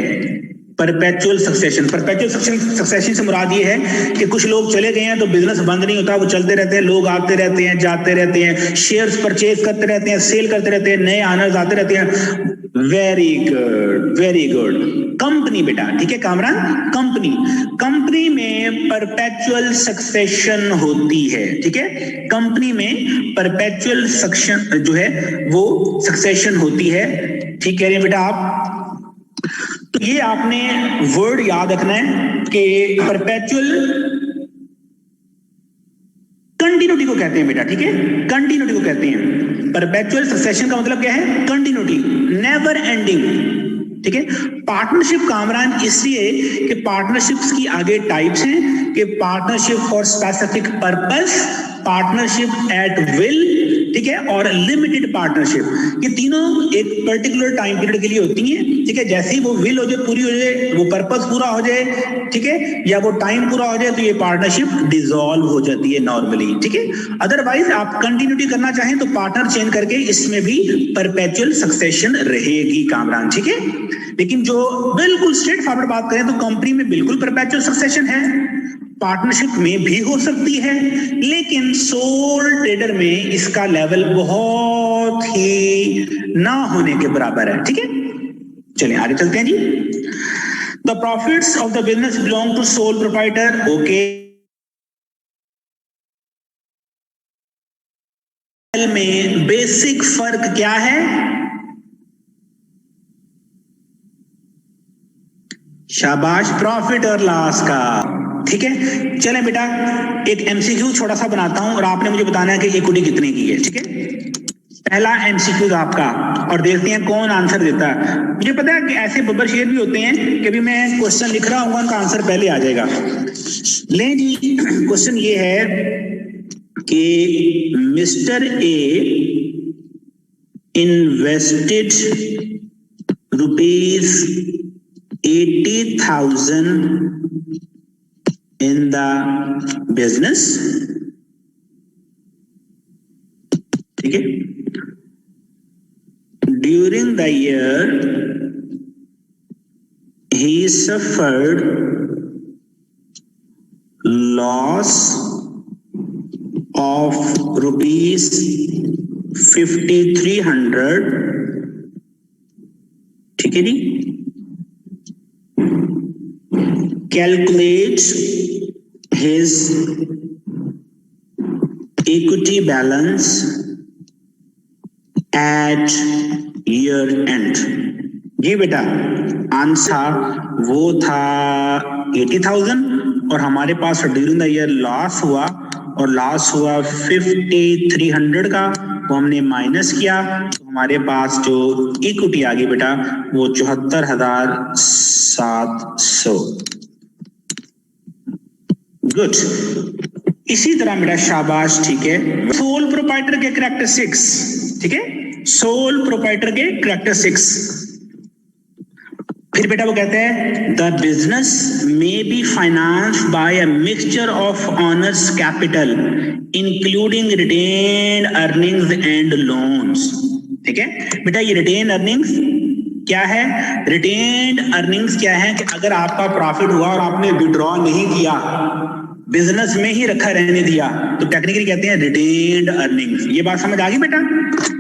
[SPEAKER 1] परपेचुअल सक्सेशन से मुराद ये है कि कुछ लोग चले गए हैं तो बिजनेस बंद नहीं होता, वो चलते रहते हैं, लोग आते रहते हैं, जाते रहते हैं, शेयर्स परचेज करते रहते हैं, सेल करते रहते हैं, नए ऑनर्स आते रहते हैं। Very good, very good. Company बेटा, ठीक है कामरान, कंपनी में परपेचुअल सक्सेशन होती है। ठीक है, कंपनी में परपेचुअल सक्सेशन जो है वो सक्सेशन होती है। ठीक कह रहे हैं बेटा आप। तो ये आपने वर्ड याद रखना है कि परपेचुअल कंटिन्यूटी को कहते हैं बेटा। ठीक है, कंटिन्यूटी को कहते हैं। परपेचुअल सक्सेशन का मतलब क्या है? Continuity, never ending. ठीक है, पार्टनरशिप कामरान इसलिए कि पार्टनरशिप्स की आगे टाइप्स हैं कि partnership for specific purpose, partnership at will, ठीक है, और लिमिटेड पार्टनरशिप। ये तीनों एक पर्टिकुलर टाइम पीरियड के लिए होती हैं। ठीक है, जैसे ही वो विल हो जाए, पूरी हो जाए, वो पर्पस पूरा हो जाए, ठीक है, या वो टाइम पूरा हो जाए तो ये पार्टनरशिप डिसॉल्व हो जाती है नॉर्मली। ठीक है, अदरवाइज आप कंटिन्यूटी करना चाहें तो पार्टनर चेंज करके इसमें भी परपेचुअल सक्सेशन रहेगी कामरान। ठीक है, लेकिन जो बिल्कुल स्ट्रेट फॉरवर्ड बात करें तो कंपनी में बिल्कुल परपेचुअल सक्सेशन है, पार्टनरशिप में भी हो सकती है, लेकिन सोल ट्रेडर में इसका लेवल बहुत ही ना होने के बराबर है। ठीक है, चलिए आगे चलते हैं जी। The profits of the business belong to sole proprietor. Okay, में बेसिक फर्क क्या है? शाबाश, प्रॉफिट और लॉस का। ठीक है, चलें बेटा एक एमसीक्यू छोटा सा बनाता हूं और आपने मुझे बताना है कि इक्विटी कितने की है। ठीक है, पहला एमसीक्यू आपका, और देखते हैं कौन आंसर देता है। मुझे पता है कि ऐसे बब्बर शेर भी होते हैं कि अभी मैं क्वेश्चन लिख रहा हूँ उनका आंसर पहले आ जाएगा। ले जी, क्वेश्चन ये है कि mister A invested rupees 80,000 in the business. ठीक है, during the year he suffered loss of rupees 5,300. ठीक है जी, calculate his equity balance at year end. जी बेटा, आंसर वो था 80,000 और हमारे पास ड्यूरिंग द ईयर लॉस हुआ, और लॉस हुआ 5,300 का, वो हमने माइनस किया, तो हमारे पास जो इक्विटी आ गई बेटा वो 74,700। गुड, इसी तरह बेटा शाबाश। ठीक है, सोल प्रोप्राइटर के कैरेक्टरिस्टिक्स। ठीक है, सोल प्रोप्राइटर के कैरेक्टरिस्टिक्स। फिर बेटा वो कहते हैं the business may be finance by a mixture of owners capital including retain earnings and loans. ठीक है बेटा, ये रिटेन अर्निंग्स क्या है? रिटेन अर्निंग्स क्या है कि अगर आपका प्रॉफिट हुआ और आपने विड्रॉ नहीं किया, बिजनेस में ही रखा रहने दिया, तो टेक्निकली कहते हैं रिटेन्ड अर्निंग्स। ये बात समझ आ गई बेटा?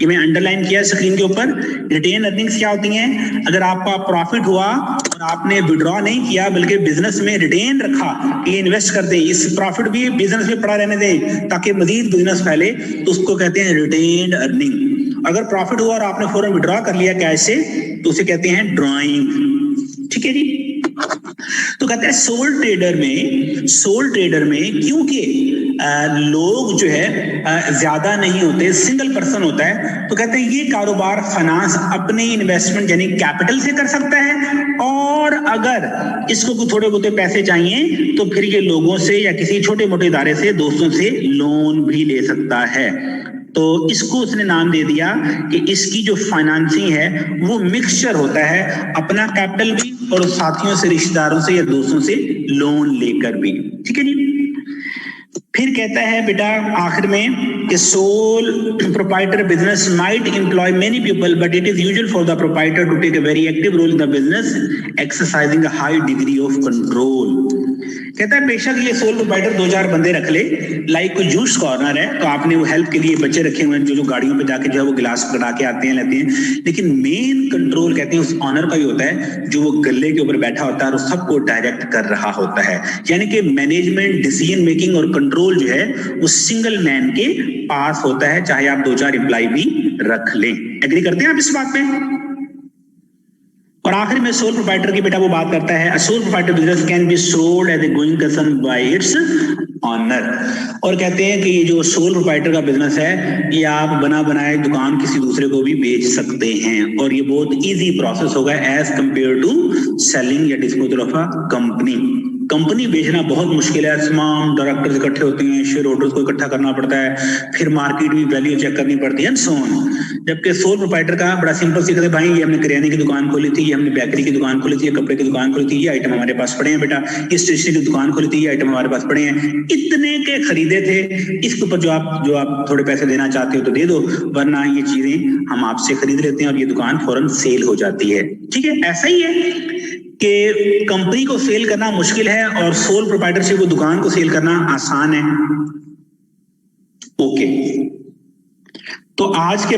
[SPEAKER 1] ये मैं अंडरलाइन किया स्क्रीन के ऊपर। रिटेन अर्निंग्स क्या होती हैं? अगर आपका प्रॉफिट हुआ और आपने विड्रॉ नहीं किया बल्कि बिजनेस में रिटेन रखा कि इन्वेस्ट कर दे, इस प्रॉफिट भी बिजनेस में पड़ा रहने दें ताकि मजीद बिजनेस फैले, तो उसको कहते हैं रिटेन्ड अर्निंग। अगर प्रॉफिट हुआ और आपने फौरन विड्रॉ कर लिया कैश से, तो उसे कहते हैं ड्रॉइंग। ठीक है जी। तो कहते हैं सोल ट्रेडर में क्योंकि लोग जो है ज्यादा नहीं होते, सिंगल पर्सन होता है, तो कहते हैं ये कारोबार फाइनेंस अपने इन्वेस्टमेंट यानी कैपिटल से कर सकता है, और अगर इसको थोड़े बहुत पैसे चाहिए तो फिर ये लोगों से या किसी छोटे मोटे इदारे से, दोस्तों से लोन भी ले सकता है। तो इसको उसने नाम दे दिया कि इसकी जो फाइनेंसिंग है वो मिक्सचर होता है, अपना कैपिटल भी और साथियों से, रिश्तेदारों से या दोस्तों से लोन लेकर भी। ठीक है जी। फिर कहता है बेटा आखिर में कि sole proprietor business might employ many people but it is usual for the proprietor to take a very active role in the business exercising a high degree of control. कहता है बेशक ये सोल प्रोप्राइटर 2-4 बंदे रख ले, like कोई juice corner है तो आपने वो हेल्प के लिए बच्चे रखे हुए हैं जो गाड़ियों पे जाके जो है वो गिलास पकड़ा के आते हैं, लेते हैं, लेकिन मेन कंट्रोल कहते हैं उस ऑनर का ही होता है जो वो गले के ऊपर बैठा होता है और सबको डायरेक्ट कर रहा होता है। यानी कि मैनेजमेंट, डिसीजन मेकिंग और कंट्रोल जो है वो सिंगल मैन के पास होता है, चाहे आप 2-4 एम्प्लॉय भी रख लें। एग्री करते हैं आप इस बात पे? और आखिर में सोल प्रोप्राइटर की बेटा वो बात करता है, a sole proprietor business can be sold as a going concern by its owner. और कहते हैं कि ये जो सोल प्रोप्राइटर का बिजनेस है ये आप बना बनाए दुकान किसी दूसरे को भी बेच सकते हैं, और ये बहुत इजी प्रोसेस होगा एज कंपेयर टू सेलिंग या disposal of a company. Company बेचना बहुत मुश्किल है, तमाम डायरेक्टर्स इकट्ठे होते हैं, शेयर होल्डर्स को इकट्ठा करना पड़ता है, फिर मार्केट में वैल्यू चेक करनी पड़ती है, सो ऑन। जबकि सोल प्रोप्राइटर का बड़ा सिंपल सी कहते भाई ये हमने किराने की दुकान खोली थी, ये हमने बेकरी की दुकान खोली थी, ये कपड़े की दुकान खोली थी, ये आइटम हमारे पास पड़े हैं बेटा, ये स्टेशनरी की दुकान खोली थी, ये आइटम हमारे पास पड़े हैं, इतने के खरीदे थे, इसके ऊपर जो आप थोड़े पैसे देना चाहते हो तो दे दो, वरना ये चीजें हम आपसे खरीद लेते हैं और ये दुकान फौरन सेल हो जाती है। ठीक है, ऐसा ही है कि कंपनी को सेल करना मुश्किल है और सोल प्रोप्राइटरशिप को, दुकान को सेल करना आसान है। ओके, तो आज के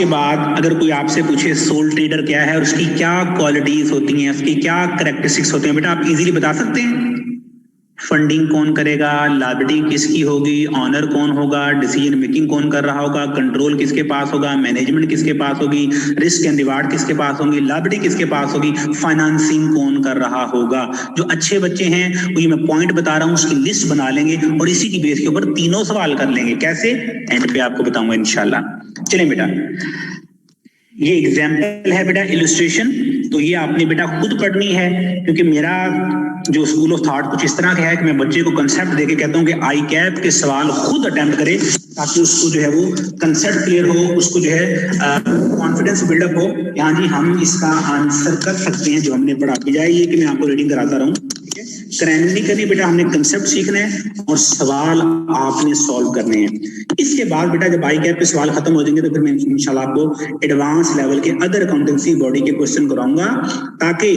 [SPEAKER 1] बाद अगर कोई आपसे पूछे सोल ट्रेडर क्या है और उसकी क्या क्वालिटीज होती हैं, उसकी क्या कैरेक्टरिस्टिक्स होते हैं, बेटा आप इजीली बता सकते हैं? फंडिंग कौन करेगा, लायबिलिटी किसकी होगी, ऑनर कौन होगा, डिसीजन मेकिंग कौन कर रहा होगा, कंट्रोल किसके पास होगा, मैनेजमेंट किसके पास होगी, रिस्क एंड रिवार्ड किसके पास होगी, लायबिलिटी किसके पास होगी, फाइनेंसिंग कौन कर रहा होगा। जो अच्छे बच्चे हैं वो ये मैं पॉइंट बता रहा हूं उसकी लिस्ट बना लेंगे और इसी की बेस के ऊपर तीनों सवाल कर लेंगे। कैसे, एंड पे आपको बताऊंगा इंशाल्लाह। चलिए बेटा, ये एग्जाम्पल है बेटा, इलस्ट्रेशन। तो ये आपने बेटा खुद पढ़नी है, क्योंकि मेरा जो स्कूल ऑफ थॉट कुछ इस तरह का है कि मैं बच्चे को कंसेप्ट देके कहता हूं कि आई कैप के सवाल खुद अटेम्प्ट करे, ताकि उसको जो है वो कंसेप्ट क्लियर हो, उसको जो है कॉन्फिडेंस बिल्डअप हो। यहाँ जी हम इसका आंसर कर सकते हैं जो हमने पढ़ा। बजाय ये कि मैं आपको रीडिंग कराता रहूं, क्रैनिंग नहीं करनी बेटा, हमने कंसेप्ट सीखना है और सवाल आपने सॉल्व करने हैं। इसके बाद बेटा जब आई कैप के सवाल खत्म हो जाएंगे तो फिर मैं इंशाल्लाह आपको एडवांस लेवल के अदर अकाउंटेंसी बॉडी के क्वेश्चन कराऊंगा, ताकि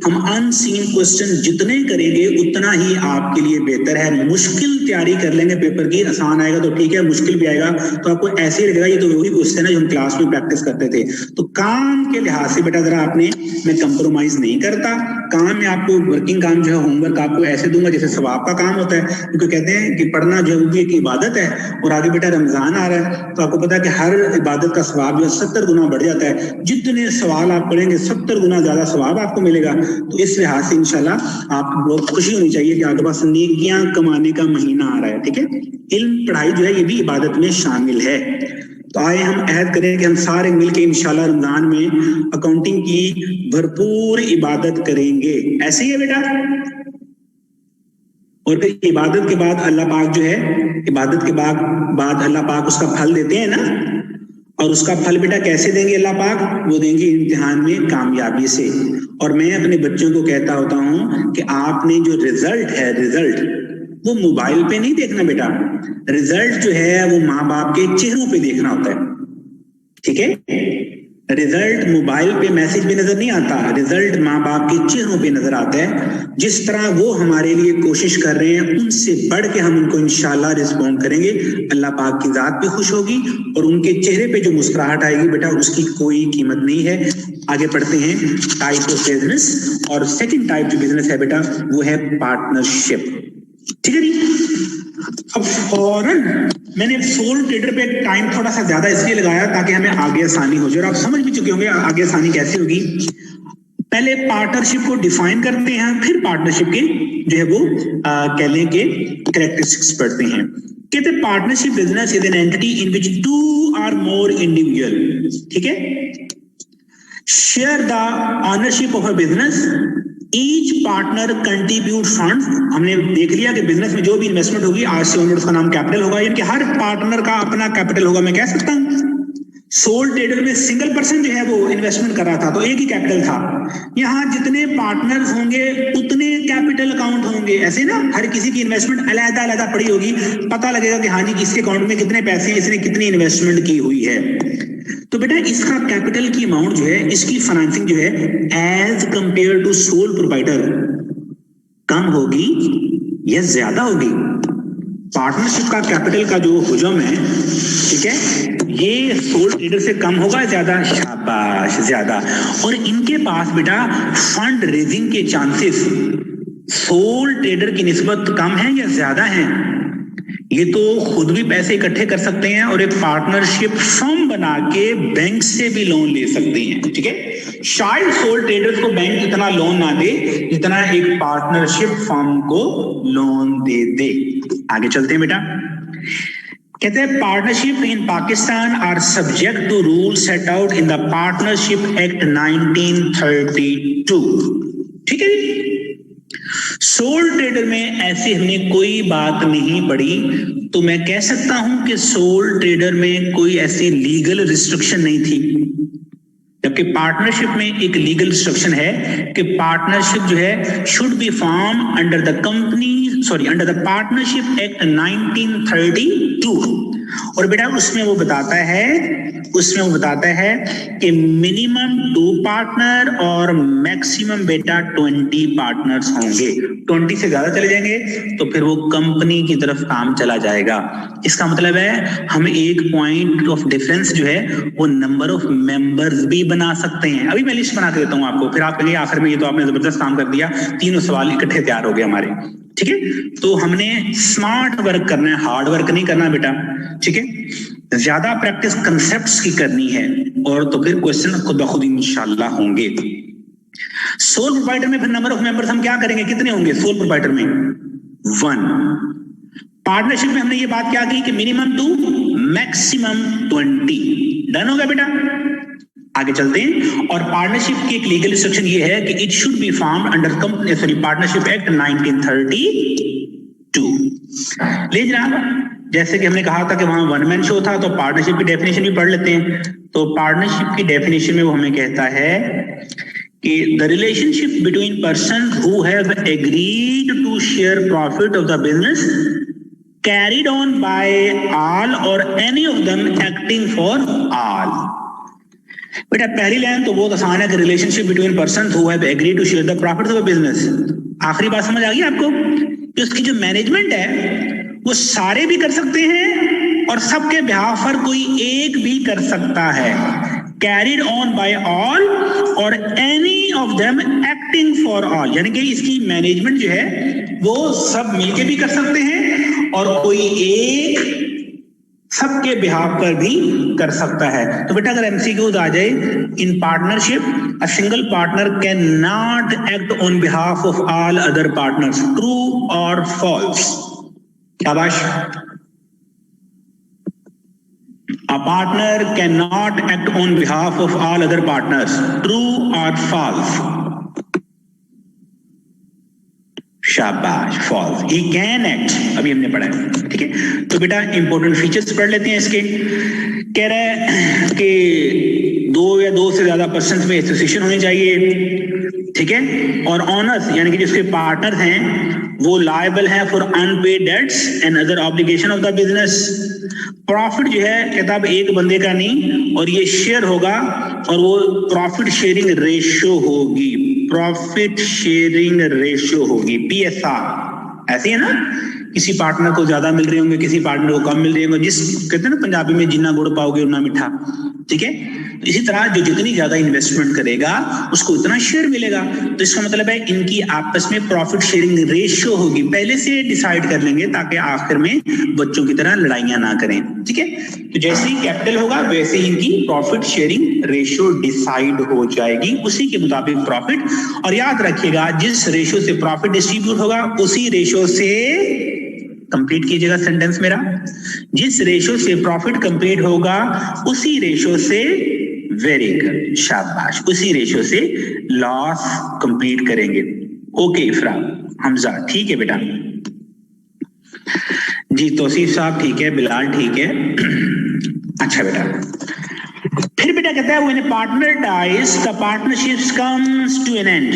[SPEAKER 1] हम अनसीन क्वेश्चन जितने करेंगे उतना ही आपके लिए बेहतर है। मुश्किल तैयारी कर लेंगे पेपर की, आसान आएगा तो ठीक है, मुश्किल भी आएगा तो आपको ऐसे ही लगेगा ये तो वही क्वेश्चन है जो हम क्लास में प्रैक्टिस करते थे। तो काम के लिहाज से बेटा जरा आपने, मैं कंप्रोमाइज नहीं करता, काम में आपको वर्किंग काम जो है होमवर्क आपको ऐसे दूंगा जैसे सवाब का काम होता है, क्योंकि कहते हैं कि पढ़ना जो है वो भी एक इबादत है। और आगे बेटा रमजान आ रहा है तो आपको पता है कि हर इबादत का सवाब जो है 70 गुना बढ़ जाता है। जितने सवाल आप पढ़ेंगे 70 गुना ज्यादा सवाब आपको मिलेगा। तो इस लिहाज से इंशाल्लाह आपको बहुत खुशी होनी चाहिए कि आपके पास नेकियां कमाने का महीना आ रहा है। ठीक है, इल्म पढ़ाई जो है ये भी इबादत में शामिल है। तो आए हम अहद करें कि हम सारे मिलकर इंशाल्लाह रमजान में अकाउंटिंग की भरपूर इबादत करेंगे। ऐसे ही है बेटा। और फिर इबादत के बाद अल्लाह पाक जो है, इबादत के बाद अल्लाह पाक उसका फल देते हैं ना, और उसका फल बेटा कैसे देंगे अल्लाह पाक, वो देंगे इम्तिहान में कामयाबी से। और मैं अपने बच्चों को कहता होता हूं कि आपने जो रिजल्ट है, रिजल्ट वो मोबाइल पे नहीं देखना बेटा, रिजल्ट जो है वो माँ बाप के चेहरों पे देखना होता है। ठीक है, रिजल्ट मोबाइल पे मैसेज पे नजर नहीं आता, रिजल्ट माँ बाप के चेहरों पे नजर आता है। जिस तरह वो हमारे लिए कोशिश कर रहे हैं उनसे बढ़ के हम उनको इंशाल्लाह रिस्पॉन्ड करेंगे। अल्लाह पाक की जात भी खुश होगी और उनके चेहरे पे जो मुस्कुराहट आएगी बेटा उसकी कोई कीमत नहीं है। आगे पढ़ते हैं टाइप ऑफ बिजनेस, और सेकंड टाइप जो बिजनेस है बेटा वो है पार्टनरशिप। ठीक है जी। अब फौरन मैंने सोल ट्रेडर पे टाइम थोड़ा सा ज्यादा इसलिए लगाया ताकि हमें आगे आसानी हो जाए, और आप समझ भी चुके होंगे आगे आसानी कैसे होगी। पहले पार्टनरशिप को डिफाइन करते हैं, फिर पार्टनरशिप के जो है वो कह लें कि कैरेक्टरिस्टिक्स पढ़ते हैं। कहते हैं partnership business is an entity in which 2 or more individual, ठीक है, share the ownership of a business, each partner contribute funds. हमने देख लिया कि बिजनेस में जो भी इन्वेस्टमेंट होगी आज से ऑनवर्ड उसका नाम कैपिटल होगा, यानी कि हर पार्टनर का अपना कैपिटल होगा। मैं कह सकता हूं सोल ट्रेडर में सिंगल पर्सन जो है वो इन्वेस्टमेंट कर रहा था तो एक ही कैपिटल था। यहाँ जितने पार्टनर्स होंगे उतने कैपिटल अकाउंट होंगे, ऐसे ना हर किसी की इन्वेस्टमेंट अलग अलग पड़ी होगी, पता लगेगा कि हाँ जी इसके अकाउंट में कितने पैसे हैं, इसने कितनी इन्वेस्टमेंट की हुई है। तो बेटा इसका कैपिटल की अमाउंट जो है, इसकी फाइनेंसिंग जो है as compare to sole provider कम होगी या ज्यादा होगी। पार्टनरशिप का कैपिटल का जो हुजम है, ठीक है, ये सोल ट्रेडर से कम होगा ज्यादा, शाबाश ज्यादा। और इनके पास बेटा फंड रेजिंग के चांसेस सोल ट्रेडर की निस्बत कम है या ज्यादा है। ये तो खुद भी पैसे इकट्ठे कर सकते हैं और एक पार्टनरशिप फर्म बना के बैंक से भी लोन ले सकते हैं। ठीक है, शायद सोल ट्रेडर्स को बैंक इतना लोन ना दे जितना एक पार्टनरशिप फर्म को लोन दे। आगे चलते हैं बेटा। कहते हैं partnership in Pakistan are subject to rule set out in the partnership act 1932। ठीक है, सोल ट्रेडर में ऐसी हमने कोई बात नहीं पढ़ी, तो मैं कह सकता हूं कि सोल ट्रेडर में कोई ऐसी लीगल रिस्ट्रिक्शन नहीं थी, जबकि पार्टनरशिप में एक लीगल रिस्ट्रिक्शन है कि पार्टनरशिप जो है should be form under the partnership act 1932। और बेटा उसमें वो बताता है कि मिनिमम 2 पार्टनर और मैक्सिमम बेटा 20 पार्टनर्स होंगे। 20 से ज्यादा चले जाएंगे तो फिर वो कंपनी की तरफ काम चला जाएगा। इसका मतलब है हम एक पॉइंट ऑफ डिफरेंस जो है वो नंबर ऑफ मेंबर्स भी बना सकते हैं। अभी मैं लिस्ट बना के देता हूं आपको, फिर आप कहेंगे आखिर में ये तो आपने जबरदस्त काम कर दिया, तीनों सवाल इकट्ठे तैयार हो गए हमारे। ठीक है, तो हमने स्मार्ट वर्क करना है, हार्ड वर्क नहीं करना बेटा, ठीक है, ज्यादा प्रैक्टिस कंसेप्ट्स की करनी है, और तो फिर क्वेश्चन खुद ब खुद इंशाल्लाह होंगे। सोल प्रोवाइडर में फिर नंबर ऑफ मेंबर्स हम क्या करेंगे, कितने होंगे सोल प्रोवाइडर में, 1। पार्टनरशिप में हमने ये बात क्या की कि मिनिमम 2 मैक्सिमम 20। डन होगा बेटा, आगे चलते हैं। और पार्टनरशिप की एक लीगल इंस्ट्रक्शन ये है कि it should be formed under company partnership act 1932। ले जनाब, जैसे कि हमने कहा था कि वहां वन मैन शो था, तो पार्टनरशिप की डेफिनेशन भी पढ़ लेते हैं। तो पार्टनरशिप की डेफिनेशन में वो हमें कहता है कि the relationship between person who have agreed to share profit of the business carried on by all or any of them acting for all। बेटा पहली लाइन तो बहुत आसान है कि relationship between person who have agreed to share the profits of a business. आखिरी बात समझ आ गई आपको कि उसकी जो मैनेजमेंट है वो सारे भी कर सकते हैं और सबके बिहाफ पर कोई एक भी कर सकता है। कैरिड ऑन बाय ऑल और any of them acting for all, यानी कि इसकी मैनेजमेंट जो है वो सब मिलके भी कर सकते हैं और कोई एक सबके बिहाफ पर भी कर सकता है। तो बेटा अगर एमसीक्यूज आ जाए, in partnership a single partner can not act on behalf of all other partners, true और फॉल्स। शाबाश। A partner cannot act on behalf of all other partners, true or false? शाबाश, false। He can act, अभी हमने पढ़ा है, ठीक है। तो बेटा इंपॉर्टेंट फीचर्स पढ़ लेते हैं इसके। कह रहा है कि 2 या 2 से ज्यादा पर्सन में एसोसिएशन होनी चाहिए, ठीक है। और ऑनर्स यानी कि जिसके पार्टनर हैं वो लायबल है for unpaid debts and other obligation of the business. Profit जो है किताब एक बंदे का नहीं, और ये शेयर होगा और वो प्रॉफिट शेयरिंग रेशियो होगी, प्रॉफिट शेयरिंग रेशियो होगी, PSR। ऐसे है ना, किसी पार्टनर को ज्यादा मिल रहे होंगे, किसी पार्टनर को कम मिल रहे होंगे, जिस कहते हैं ना पंजाबी में जिन्ना गुड़ पाओगे उतना मीठा, ठीक है। इसी तरह जो जितनी ज्यादा इन्वेस्टमेंट करेगा उसको उतना शेयर मिलेगा। तो इसका मतलब है इनकी आपस में प्रॉफिट शेयरिंग रेशियो होगी, पहले से डिसाइड कर लेंगे ताकि आखिर में बच्चों की तरह लड़ाइयां ना करें, ठीक है। तो जैसे ही कैपिटल होगा वैसे ही इनकी प्रॉफिट शेयरिंग रेशियो डिसाइड हो जाएगी, उसी के मुताबिक प्रॉफिट। और याद रखिएगा जिस रेशियो से प्रॉफिट डिस्ट्रीब्यूट होगा उसी रेशियो से, कंप्लीट कीजिएगा सेंटेंस मेरा, जिस रेशियो से प्रॉफिट कंप्लीट होगा उसी रेशियो से, वेरी गुड, शाबाश, उसी रेशियो से लॉस कंप्लीट करेंगे। ओके इफरा, हमजा ठीक है बेटा, जी तौसीफ साहब ठीक है, बिलाल ठीक है। अच्छा बेटा, फिर बेटा कहता है when a partner dies the partnership comes to an end,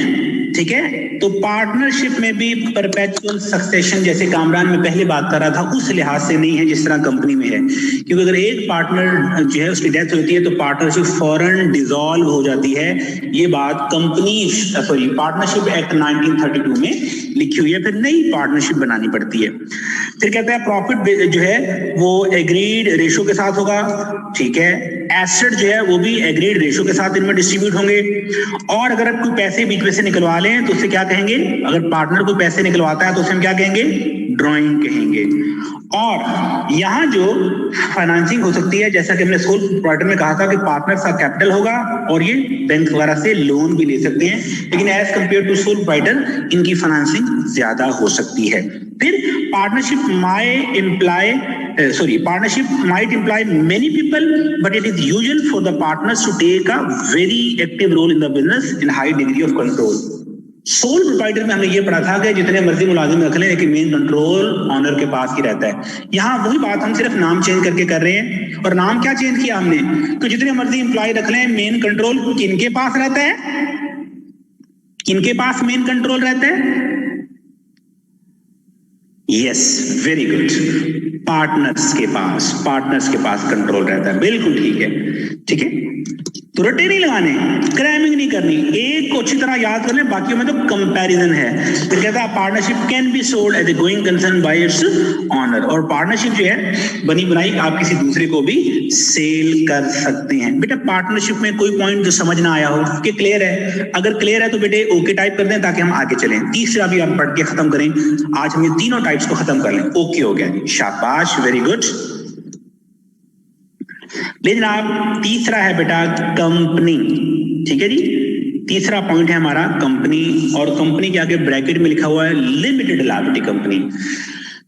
[SPEAKER 1] ठीक है। तो पार्टनरशिप में भी परपेचुअल सक्सेशन, जैसे कामरान में पहले बात कर रहा था, उस लिहाज से नहीं है जिस तरह कंपनी में है, क्योंकि अगर एक पार्टनर जो है उसकी डेथ होती है तो पार्टनरशिप फौरन डिसॉल्व हो जाती है। ये बात पार्टनरशिप एक्ट 1932 में लिखी हुई है, फिर नई पार्टनरशिप बनानी पड़ती है। फिर कहता है प्रॉफिट जो है वो एग्रीड रेशियो के साथ होगा, ठीक है। एसेट जो है वो भी एग्रीड रेशियो के साथ इनमें डिस्ट्रीब्यूट होंगे। और अगर आप कोई पैसे बीच में से निकलवा लें तो उसे क्या कहेंगे, अगर पार्टनर कोई पैसे निकलवाता है तो उसे हम क्या कहेंगे, ड्रॉइंग कहेंगे। और यहाँ जो फाइनेंसिंग हो सकती है, जैसा कि हमने सोल प्रोप्राइटर में कहा था कि पार्टनर का कैपिटल होगा और ये बैंक वगैरह से लोन भी ले सकते हैं, लेकिन as compare to sole proprietor इनकी फाइनेंसिंग ज्यादा हो सकती है। फिर partnership partnership might imply many people, but it is usual for the partners to take a very active role in the business in high degree of control। Soul proprietor में हमने ये पढ़ा था कि जितने मर्जी मुलाजिम रख लें लेकिन मेन कंट्रोल ऑनर के पास ही रहता है। यहाँ वही बात हम सिर्फ नाम चेंज करके कर रहे हैं, और नाम क्या चेंज किया हमने, तो जितने मर्जी एम्प्लॉय रख लें मेन कंट्रोल किनके पास रहता है, किनके पास मेन कंट्रोल रहता है। Yes, very good. पार्टनर्स के पास कंट्रोल रहता है। बिल्कुल ठीक है, ठीक है। तो रटे नहीं लगाने, क्रैमिंग नहीं करनी, एक को अच्छी तरह याद कर लें, बाकी में तो कंपैरिजन है। फिर कहता है partnership can be sold as a going concern by its owner, और पार्टनरशिप जो है बनी बनाई आप किसी दूसरे को भी सेल कर सकते हैं। बेटा पार्टनरशिप में कोई पॉइंट जो समझ ना आया हो कि क्लियर है, अगर क्लियर है तो बेटे ओके टाइप कर दें ताकि हम आगे चलें। तीसरा भी हम पढ़ के खत्म करें, आज हम ये तीनों टाइप्स को खत्म कर लें। ओके हो गया, शाबाश, वेरी गुड। लेकिन आप तीसरा है बेटा कंपनी, ठीक है जी। तीसरा पॉइंट है हमारा कंपनी, और कंपनी के आगे ब्रैकेट में लिखा हुआ है लिमिटेड लायबिलिटी कंपनी।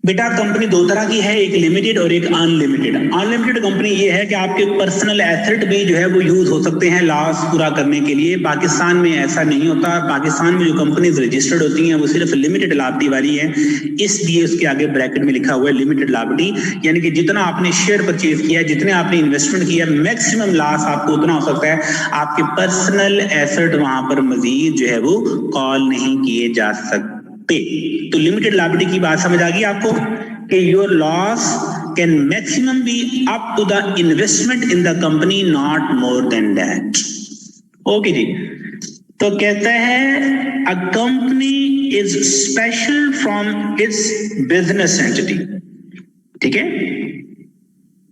[SPEAKER 1] बेटा कंपनी दो तरह की है, एक लिमिटेड और एक अनलिमिटेड। अनलिमिटेड कंपनी ये है कि आपके पर्सनल एसेट भी जो है वो यूज हो सकते हैं लॉस पूरा करने के लिए। पाकिस्तान में ऐसा नहीं होता, पाकिस्तान में जो कंपनीज रजिस्टर्ड होती हैं वो सिर्फ लिमिटेड लायबिलिटी वाली है, इसलिए उसके आगे ब्रैकेट में लिखा हुआ है लिमिटेड लायबिलिटी। यानी कि जितना आपने शेयर परचेज किया, जितने आपने इन्वेस्टमेंट किया, मैक्सिमम लॉस आपको उतना हो सकता है, आपके पर्सनल एसेट वहां पर मजीद जो है वो कॉल नहीं किए जा सकते। तो लिमिटेड लायबिलिटी की बात समझ आ गई आपको कि your loss can maximum be up to the investment in the company, not more than that. Okay ji. तो कहता है a company is special from its business entity, ठीक है।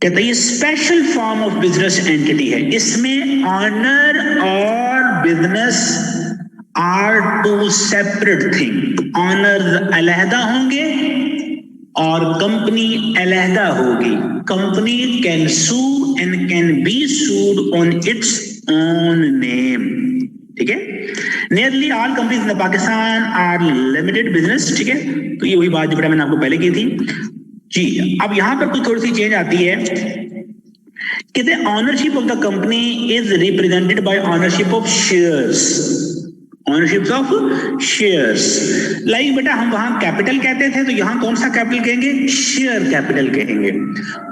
[SPEAKER 1] कहता है ये special form of business entity है, इसमें ऑनर और business are two separate thing. Owner अलहदा होंगे और कंपनी अलहदा होगी। Company can sue and can be sued on its own name, ठीक है। Nearly all companies in Pakistan are limited business, ठीक है। तो ये वही बात जो बेटा मैंने आपको पहले की थी जी। अब यहां पर कुछ थोड़ी सी चेंज आती है, कहते हैं ownership of the company is represented by ownership of shares. Ownership of shares, like बेटा हम वहां कैपिटल कहते थे, तो यहां कौन सा कैपिटल कहेंगे? शेयर कैपिटल कहेंगे।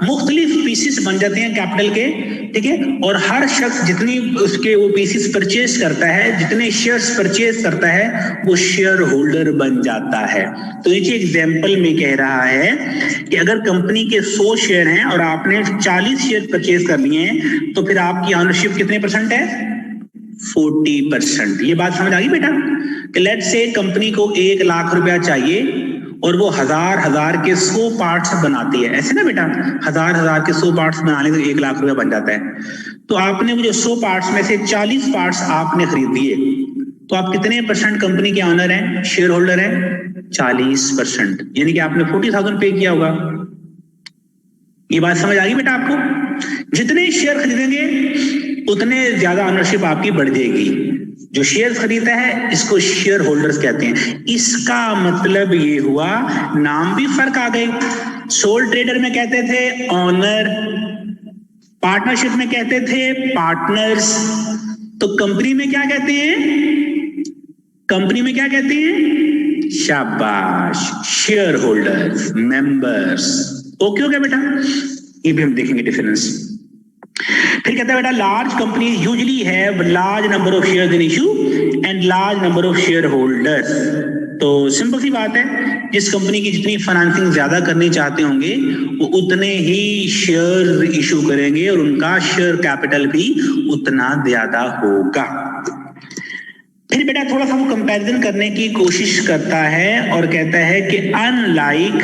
[SPEAKER 1] मुख्तलिफ पीसेस बन जाते हैं कैपिटल के, ठीक है। और हर शख्स जितनी उसके वो पीसेस परचेज करता है, जितने शेयर्स परचेज करता है, वो शेयर होल्डर बन जाता है। तो नीचे एग्जाम्पल में कह रहा है कि अगर कंपनी के 100 शेयर हैं और आपने 40 शेयर परचेज कर लिए हैं, तो फिर आपकी ऑनरशिप कितने परसेंट है? 40%। ये बात समझ आ गई बेटा कि लेट्स से कंपनी को 1 लाख रुपया चाहिए और वो हजार के 100 पार्ट्स बनाती है, ऐसे ना बेटा, हजार के 100 पार्ट्स बनाने से 1 लाख रुपया बन जाता है। तो आपने वो जो 100 पार्ट्स में से 40 पार्ट्स आपने खरीद लिए, तो आप कितने परसेंट कंपनी के ऑनर हैं, शेयर होल्डर हैं? 40%, यानी कि आपने 40,000 पे किया होगा। ये बात समझ आ गई बेटा आपको? जितने शेयर खरीदेंगे उतने ज्यादा ऑनरशिप आपकी बढ़ जाएगी। जो शेयर खरीदता है इसको शेयर होल्डर्स कहते हैं। इसका मतलब ये हुआ, नाम भी फर्क आ गए। सोल ट्रेडर में कहते थे ऑनर, पार्टनरशिप में कहते थे पार्टनर्स, तो कंपनी में क्या कहते हैं? कंपनी में क्या कहते हैं? शाबाश, शेयर होल्डर्स, मेंबर्स। ओके हो गया बेटा? ये भी हम देखेंगे डिफरेंस। फिर कहता है बेटा large company usually have large number of shares in issue and large number of share holders. तो सिंपल सी बात है, जिस कंपनी की जितनी फाइनेंसिंग ज्यादा करनी चाहते होंगे वो उतने ही शेयर इशू करेंगे और उनका शेयर कैपिटल भी उतना ज्यादा होगा। फिर बेटा थोड़ा सा वो कंपैरिजन करने की कोशिश करता है और कहता है कि अनलाइक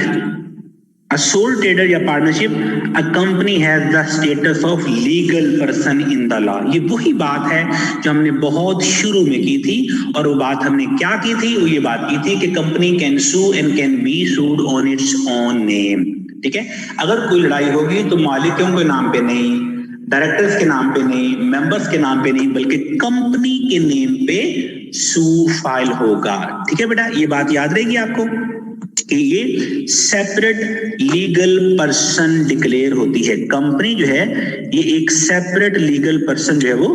[SPEAKER 1] a sole trader या partnership, a company has the status of legal person in the law। ये वही बात है जो हमने बहुत शुरू में की थी, और वो बात हमने क्या की थी? वो ये बात की थी कि company can sue and can be sued on its own name, ठीक है। अगर कोई लड़ाई होगी तो मालिकों के नाम पे नहीं, डायरेक्टर्स के नाम पे नहीं, मेंबर्स के नाम पे नहीं, बल्कि कंपनी के नेम पे सू फाइल होगा, ठीक है बेटा। ये बात याद रहेगी आपको कि ये सेपरेट लीगल पर्सन डिक्लेयर होती है। कंपनी जो है ये एक सेपरेट लीगल पर्सन जो है वो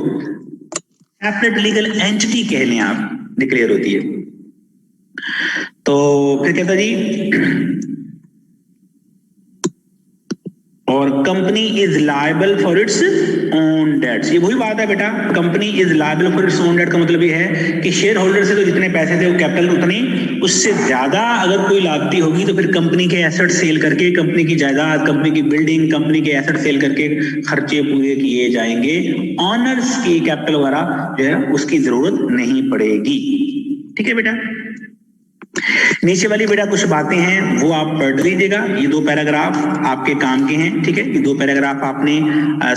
[SPEAKER 1] सेपरेट लीगल एंटिटी कह लें आप, डिक्लेयर होती है। तो फिर कहता जी और company is liable for its own debts. ये वही बात है बेटा, company is liable for its own debt का मतलब ये है कि शेयर होल्डर से तो जितने पैसे थे वो कैपिटल उतने, उससे ज्यादा अगर कोई लाभती होगी तो फिर कंपनी के एसेट सेल करके, कंपनी की जायदाद, कंपनी की बिल्डिंग, कंपनी के एसेट सेल करके खर्चे पूरे किए जाएंगे। ऑनर्स की कैपिटल वगैरह जो है उसकी जरूरत नहीं पड़ेगी। ठीक है बेटा, नीचे वाली बेटा कुछ बातें हैं वो आप पढ़ लीजिएगा। ये 2 पैराग्राफ आपके काम के हैं। ठीक है, ये 2 पैराग्राफ आपने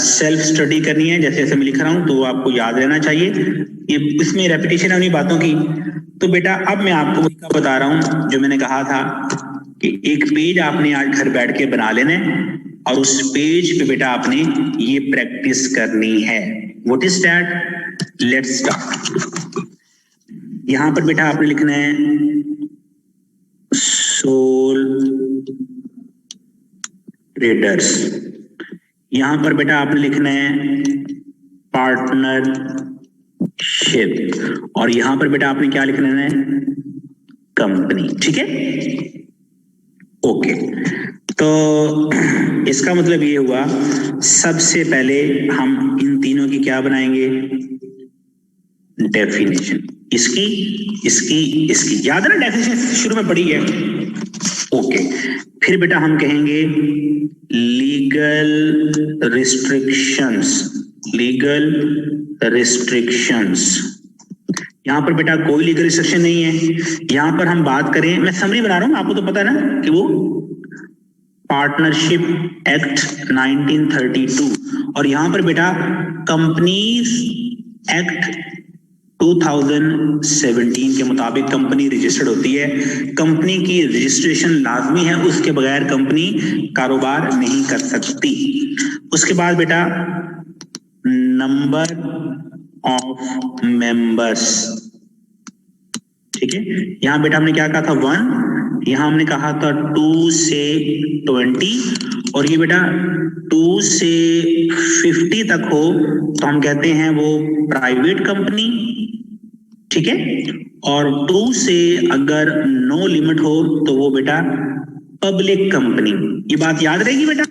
[SPEAKER 1] सेल्फ स्टडी करनी है। जैसे जैसे मैं लिख रहा हूं तो आपको याद रहना चाहिए। ये इसमें रेपिटेशन है उन्हीं बातों की। तो बेटा अब मैं आपको बता रहा हूं जो मैंने कहा था कि एक पेज आपने आज घर बैठ के बना लेना है और उस पेज पे बेटा आपने ये प्रैक्टिस करनी है। What is that? Let's start. यहां पर बेटा आपने लिखना है सोल ट्रेडर्स। यहां पर बेटा आपने लिखना है पार्टनरशिप, और यहां पर बेटा आपने क्या लिखना है? कंपनी। ठीक है, ओके। तो इसका मतलब ये हुआ, सबसे पहले हम इन तीनों की क्या बनाएंगे? डेफिनेशन। इसकी इसकी इसकी याद है ना, डेफिनेशन शुरू में पढ़ी है। ओके, फिर बेटा हम कहेंगे लीगल रिस्ट्रिक्शंस। लीगल रिस्ट्रिक्शंस, यहां पर बेटा कोई लीगल रिस्ट्रिक्शन नहीं है। यहां पर हम बात करें, मैं समरी बना रहा हूं, आपको तो पता है ना कि वो पार्टनरशिप एक्ट 1932, और यहां पर बेटा कंपनीज एक्ट 2017 के मुताबिक कंपनी रजिस्टर्ड होती है। कंपनी की रजिस्ट्रेशन लाजमी है, उसके बगैर कंपनी कारोबार नहीं कर सकती। उसके बाद बेटा नंबर ऑफ मेंबर्स। ठीक है, यहां बेटा हमने क्या कहा था? 1, यहां हमने कहा था 2 से 20, और ये बेटा 2 से 50 तक हो तो हम कहते हैं वो प्राइवेट कंपनी। ठीक है, और 2 से अगर नो लिमिट हो तो वो बेटा पब्लिक कंपनी। ये बात याद रहेगी बेटा,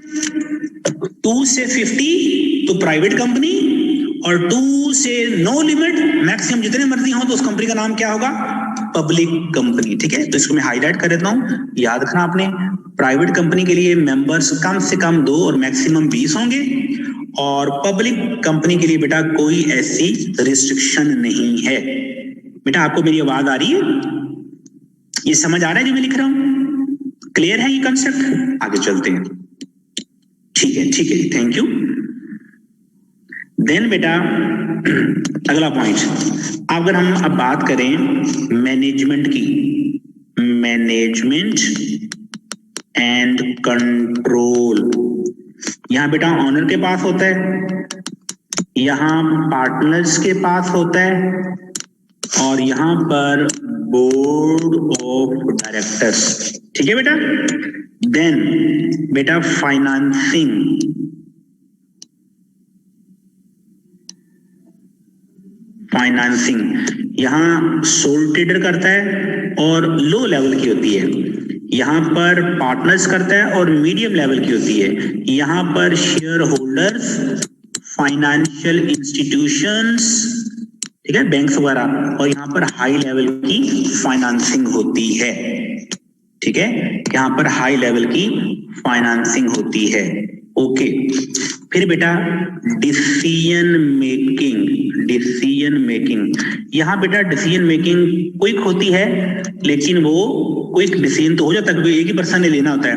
[SPEAKER 1] 2 से 50 तो प्राइवेट कंपनी, और 2 से नो लिमिट, मैक्सिमम जितने मर्जी हो तो उस कंपनी का नाम क्या होगा? Public company. ठीक है, तो इसको मैं हाईलाइट कर देता हूं, याद रखना आपने। प्राइवेट कंपनी के लिए मेंबर्स कम से कम 2 और मैक्सिमम 20 होंगे, और पब्लिक कंपनी के लिए बेटा कोई ऐसी रिस्ट्रिक्शन नहीं है। बेटा आपको मेरी आवाज आ रही है? ये समझ आ रहा है जो मैं लिख रहा हूं? क्लियर है ये कंसेप्ट? आगे चलते हैं। ठीक है जी, थैंक यू। देन बेटा अगला पॉइंट, अगर हम अब बात करें मैनेजमेंट की, मैनेजमेंट एंड कंट्रोल। यहां बेटा ऑनर के पास होता है, यहां पार्टनर्स के पास होता है, और यहां पर बोर्ड ऑफ डायरेक्टर्स। ठीक है बेटा। देन बेटा फाइनेंसिंग, फाइनेंसिंग यहां सोल ट्रेडर करता है और लो लेवल की होती है, यहां पर पार्टनर्स करता है और मीडियम लेवल की होती है, यहां पर शेयर होल्डर्स, फाइनेंशियल इंस्टीट्यूशंस, ठीक है, बैंक्स वगैरह, और यहाँ पर हाई लेवल की फाइनेंसिंग होती है। ठीक है, यहाँ पर हाई लेवल की फाइनेंसिंग होती है। ओके, फिर बेटा डिसीजन मेकिंग, डिसीजन मेकिंग, यहाँ बेटा डिसीजन मेकिंग क्विक होती है, लेकिन वो क्विक डिसीजन तो हो जाता है क्योंकि एक ही पर्सन ने लेना होता है।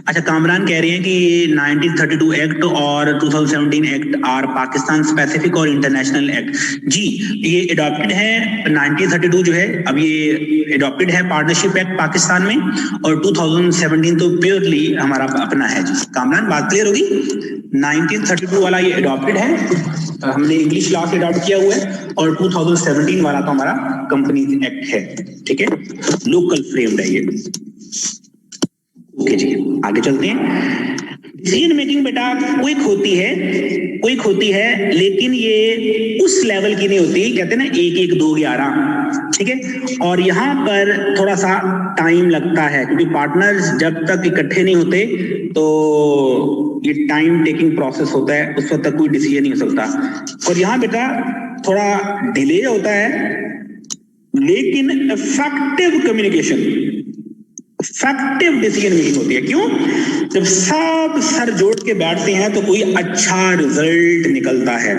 [SPEAKER 1] अच्छा, कामरान कह रहे हैं कि 1932 एक्ट और 2017 एक्ट आर पाकिस्तान स्पेसिफिक और इंटरनेशनल एक्ट। जी, ये अडॉप्टेड है 1932 जो है, अब ये अडॉप्टेड है पार्टनरशिप एक्ट पाकिस्तान में, और 2017 तो प्योरली हमारा अपना है। जी कामरान, बात क्लियर होगी? 1932 वाला ये अडॉप्टेड है, हमने इंग्लिश लॉ से अडॉप्ट किया हुआ है, और 2017 वाला तो हमारा कंपनी एक्ट है। ठीक है, लोकल फ्रेम्ड है ये। ओके जी, आगे चलते हैं। डिसीजन मेकिंग बेटा क्विक होती है लेकिन ये उस लेवल की नहीं होती, कहते हैं ना 1 1 2 11, ठीक है। और यहाँ पर थोड़ा सा टाइम लगता है क्योंकि पार्टनर्स जब तक इकट्ठे नहीं होते तो ये टाइम टेकिंग प्रोसेस होता है, उस वक्त तक कोई डिसीजन नहीं हो सकता। और यहाँ बेटा थोड़ा डिले होता है लेकिन effective communication, effective decision making होती है। क्यों? जब सब सर जोड़ के बैठते हैं तो कोई अच्छा रिजल्ट निकलता है।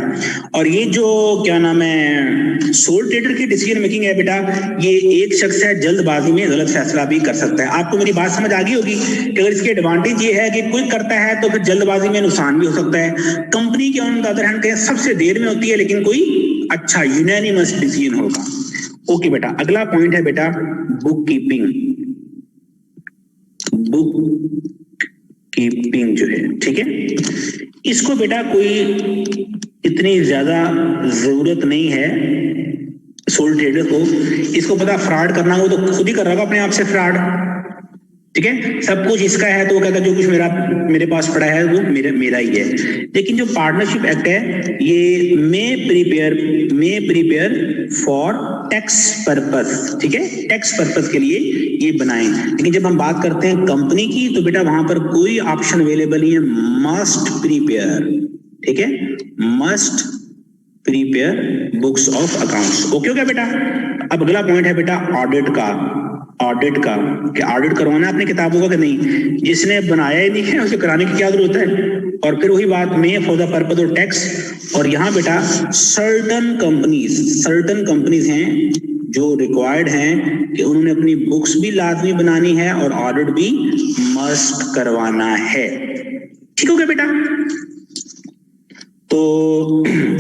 [SPEAKER 1] और ये जो क्या नाम है सोल ट्रेडर की डिसीजन मेकिंग है बेटा, ये एक शख्स है जल्दबाजी में गलत फैसला भी कर सकता है। आपको मेरी बात समझ आ गई होगी कि अगर इसकी एडवांटेज ये है कि क्विक करता है तो फिर जल्दबाजी में नुकसान भी हो सकता है। कंपनी के ऑन द अदर हैंड सबसे देर में होती है लेकिन कोई अच्छा यूनानिमस डिसीजन होगा। ओके बेटा, अगला पॉइंट है बेटा बुक कीपिंग। बुक कीपिंग जो है, ठीक है, इसको बेटा कोई इतनी ज्यादा जरूरत नहीं है सोल ट्रेडर को। इसको पता फ्रॉड करना हो तो खुद ही कर रहा होगा अपने आप से फ्रॉड, ठीक है। सब कुछ इसका है तो वो कहता जो कुछ मेरे पास पड़ा है वो मेरा ही है। लेकिन जो पार्टनरशिप एक्ट है ये मे प्रिपेयर फॉर टैक्स पर्पस, ठीक है, टैक्स पर्पस के लिए ये बनाए। लेकिन जब हम बात करते हैं कंपनी की तो बेटा वहां पर कोई ऑप्शन अवेलेबल नहीं है, मस्ट प्रिपेयर, ठीक है, must prepare books of accounts. Okay हो गया बेटा। अब अगला पॉइंट है बेटा ऑडिट का कि ऑडिट करवाना अपनी किताबों का कि नहीं, जिसने बनाया ही नहीं है उसे कराने की क्या जरूरत है। और फिर वही बात में for the purpose of tax. और यहाँ बेटा सर्टन कंपनीज हैं जो रिक्वायर्ड हैं कि उन्होंने अपनी बुक्स भी लाजमी बनानी है और ऑडिट भी मस्ट करवाना है। ठीक हो गया बेटा। तो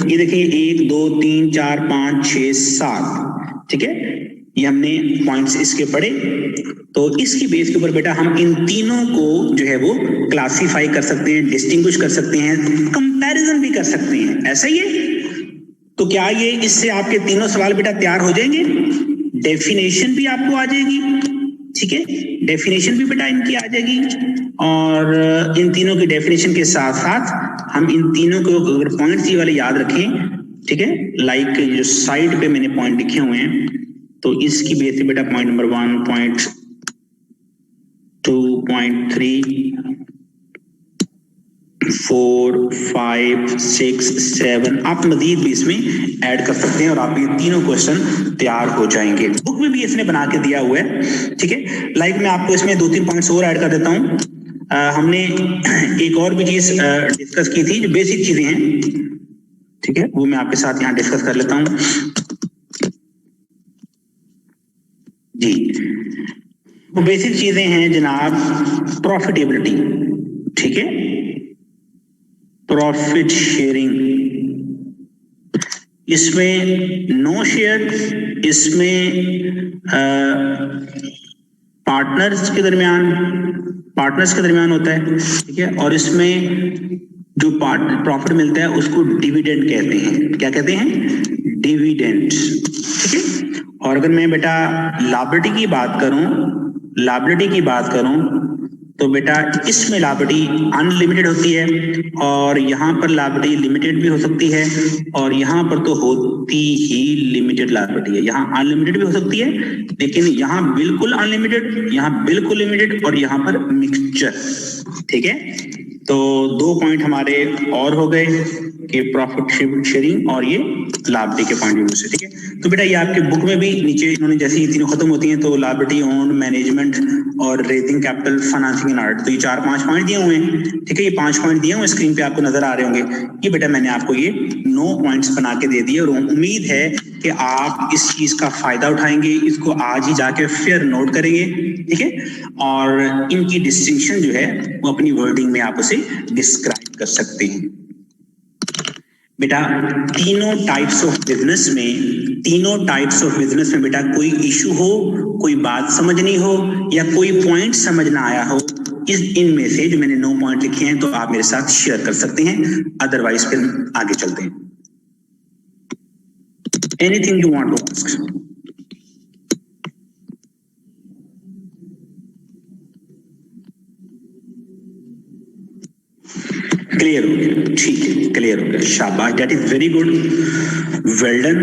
[SPEAKER 1] ये देखिए 1 2 3 4 5 6 7, ठीक है, ये हमने पॉइंट्स इसके पढ़े। तो इसकी बेस के ऊपर बेटा हम इन तीनों को जो है वो क्लासिफाई कर सकते हैं, डिस्टिंग्विश कर सकते हैं, कंपैरिजन भी कर सकते हैं। ऐसा ही है। तो क्या ये इससे आपके तीनों सवाल बेटा तैयार हो जाएंगे? डेफिनेशन भी आपको आ जाएगी, ठीक है, डेफिनेशन भी बेटा इनकी आ जाएगी। और इन तीनों की डेफिनेशन के साथ साथ हम इन तीनों को अगर पॉइंट्स ये वाले याद रखें, ठीक है, लाइक जो साइड पे मैंने पॉइंट लिखे हुए हैं तो इसकी बेस पे बेटा पॉइंट नंबर 1, पॉइंट 2, पॉइंट 3, 4, 5, 6, 7 आप मजीद भी इसमें ऐड कर सकते हैं और आप ये तीनों क्वेश्चन तैयार हो जाएंगे। बुक में भी इसने बना के दिया हुआ है, ठीक है। लाइक मैं आपको इसमें 2-3 पॉइंट्स और ऐड कर देता हूं। हमने एक और भी चीज डिस्कस की थी जो बेसिक चीजें हैं, ठीक है, वो मैं आपके साथ यहाँ डिस्कस कर लेता हूं जी। वो बेसिक चीजें हैं जनाब, प्रॉफिटेबिलिटी, ठीक है, प्रॉफिट शेयरिंग, इसमें नो शेयर, इसमें पार्टनर्स के दरमियान होता है, ठीक है। और इसमें जो प्रॉफिट मिलता है उसको डिविडेंड कहते हैं। क्या कहते हैं? डिविडेंड, ठीक है। और अगर मैं बेटा लायबिलिटी की बात करूं तो बेटा इसमें लायबिलिटी अनलिमिटेड होती है और यहाँ पर लायबिलिटी लिमिटेड भी हो सकती है और यहाँ पर तो होती ही लिमिटेड लायबिलिटी है। यहाँ अनलिमिटेड भी हो सकती है लेकिन यहाँ बिल्कुल अनलिमिटेड, यहाँ बिल्कुल लिमिटेड और यहाँ पर मिक्सचर, ठीक है। तो 2 पॉइंट हमारे और हो गए कि प्रॉफिट शेयरिंग और ये लायबिलिटी के पॉइंट ऑफ व्यू से, ठीक है। तो बेटा ये आपके बुक में भी नीचे इन्होंने जैसे ही तीनों खत्म होती हैं तो लायबिलिटी, ओन, मैनेजमेंट और raising capital, financing and audit, तो ये 4-5 पॉइंट दिए हुए हैं, ठीक है। ये 5 पॉइंट दिए हुए स्क्रीन पे आपको नजर आ रहे होंगे। ये बेटा मैंने आपको ये 9 पॉइंट्स बना के दे दिए और उम्मीद है कि आप इस चीज का फायदा उठाएंगे, इसको आज ही जाके फिर नोट करेंगे, ठीक है। और इनकी डिस्टिंक्शन जो है वो अपनी वर्डिंग में आप उसे डिस्क्राइब कर सकते हैं। बेटा तीनों टाइप्स ऑफ बिजनेस में बेटा कोई इशू हो, कोई बात समझनी हो या कोई पॉइंट समझ ना आया हो, इनमें से जो मैंने 9 पॉइंट लिखे हैं तो आप मेरे साथ शेयर कर सकते हैं, अदरवाइज फिर आगे चलते हैं। Anything you want to ask? Clear हो गया, ठीक है, क्लियर हो गया, शाबाश, that is very good, well done.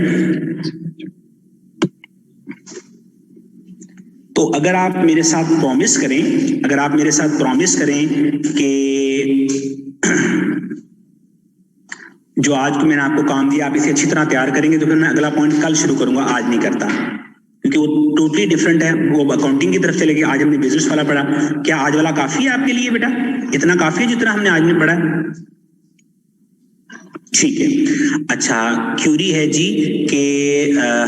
[SPEAKER 1] तो अगर आप मेरे साथ प्रॉमिस करें, अगर आप मेरे साथ प्रॉमिस करें कि जो आज को मैंने आपको काम दिया आप इसे अच्छी तरह तैयार करेंगे, तो फिर मैं अगला पॉइंट कल शुरू करूंगा, आज नहीं करता, क्योंकि वो टोटली डिफरेंट है, वो अकाउंटिंग की तरफ चलेगी। आज हमने बिजनेस वाला पढ़ा, क्या आज वाला काफी है आपके लिए बेटा? इतना काफी है जितना हमने आज में पढ़ा है? ठीक है। अच्छा, क्यूरी है जी के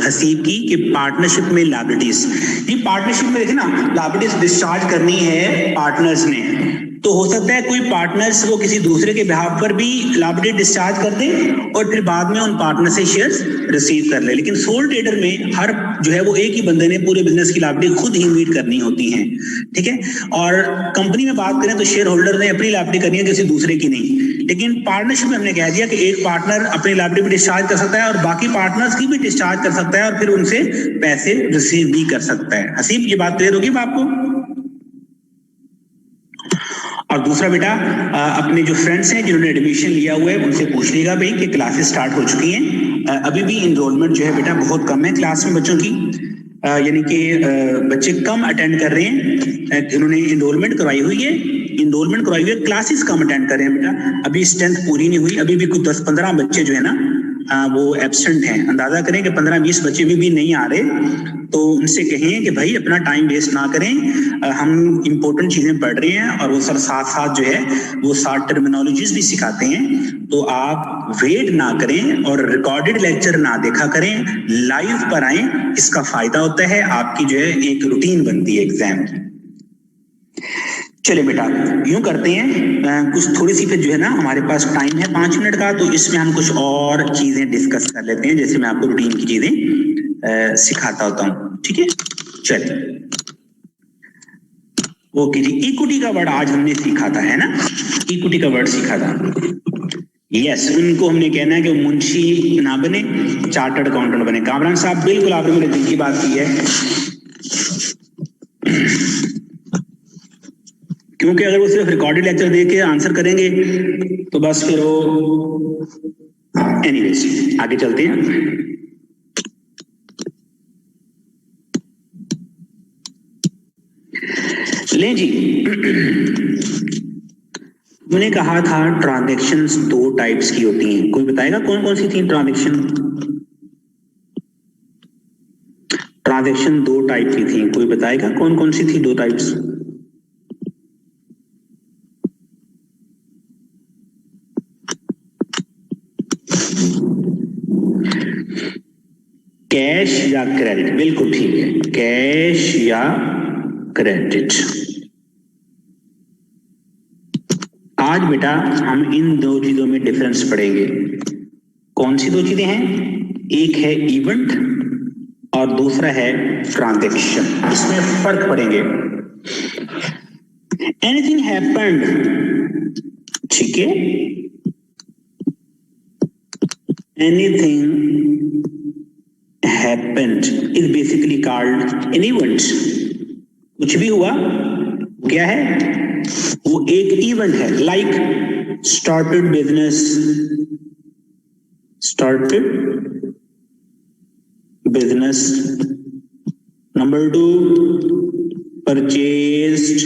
[SPEAKER 1] हसीब की कि पार्टनरशिप में लायबिलिटीज, ये पार्टनरशिप में देखे ना, लायबिलिटीज डिस्चार्ज करनी है पार्टनर्स ने, तो हो सकता है कोई पार्टनर्स वो किसी दूसरे के बिहाफ पर भी लायबिलिटी डिस्चार्ज कर दे और फिर बाद में उन पार्टनर से शेयर्स रिसीव कर ले, लेकिन सोल ट्रेडर में हर जो है वो एक ही बंदे ने पूरे बिजनेस की लायबिलिटी खुद ही मीट करनी होती है, ठीक है। और कंपनी में बात करें तो शेयर होल्डर ने अपनी लायबिलिटी करनी है, किसी दूसरे की नहीं, लेकिन पार्टनरशिप में हमने कह दिया कि एक पार्टनर अपनी लायबिलिटी भी डिस्चार्ज कर सकता है और बाकी पार्टनर्स की भी डिस्चार्ज कर सकता है और फिर उनसे पैसे रिसीव भी कर सकता है। हसीब, ये बात क्लियर होगी आपको? और दूसरा बेटा, अपने जो फ्रेंड्स हैं जिन्होंने एडमिशन लिया हुआ है उनसे पूछ लीजिएगा भाई कि क्लासेस स्टार्ट हो चुकी हैं, अभी भी इनरोलमेंट जो है बेटा बहुत कम है क्लास में बच्चों की, यानी कि बच्चे कम अटेंड कर रहे हैं, इन्होंने इनरोलमेंट करवाई हुई है, इनरोलमेंट करवाई हुई है, क्लासेस कम अटेंड कर रहे हैं बेटा, अभी स्ट्रेंथ पूरी नहीं हुई, अभी भी कुछ 10-15 बच्चे जो है ना वो एब्सेंट हैं, अंदाजा करें कि 15-20 बच्चे भी नहीं आ रहे, तो उनसे कहें कि भाई अपना टाइम वेस्ट ना करें, हम इंपॉर्टेंट चीजें पढ़ रहे हैं और वो सर साथ साथ जो है वो 60 टर्मिनोलॉजीज भी सिखाते हैं, तो आप वेट ना करें और रिकॉर्डेड लेक्चर ना देखा करें, लाइव पर आए, इसका फायदा होता है, आपकी जो है एक रूटीन बनती है एग्जाम की। चले बेटा, यूं करते हैं, कुछ थोड़ी सी फिर जो है ना हमारे पास टाइम है 5 मिनट का, तो इसमें हम कुछ और चीजें डिस्कस कर लेते हैं, जैसे मैं आपको रूटीन की चीजें सिखाता होता हूं, ठीक है। चलिए, ओके जी, इक्विटी का वर्ड आज हमने सीखा था, है ना, इक्विटी का वर्ड सीखा था। यस, उनको हमने कहना है कि मुंशी ना बने, चार्टर्ड अकाउंटेंट बने। कामरान साहब, बिल्कुल आपने मेरे दिल की बात की है, क्योंकि अगर वो सिर्फ रिकॉर्डेड लेक्चर दे के आंसर करेंगे तो बस फिर वो, एनीवेज आगे चलते हैं। ले जी, मैंने कहा था ट्रांजैक्शंस 2 टाइप्स की होती हैं, कोई बताएगा कौन कौन सी थी ट्रांजैक्शन? ट्रांजैक्शन 2 टाइप की थी, कोई बताएगा कौन कौन सी थी 2 टाइप्स? कैश या क्रेडिट, बिल्कुल ठीक है, कैश या क्रेडिट। आज बेटा हम इन 2 चीजों में डिफरेंस पढ़ेंगे। कौन सी 2 चीजें हैं? एक है इवेंट और दूसरा है ट्रांजैक्शन, इसमें फर्क पढ़ेंगे। एनीथिंग हैपेंड, ठीक है, anything happened is basically called an event। कुछ भी हुआ क्या है? वो एक इवेंट है, like started business, number 2 purchased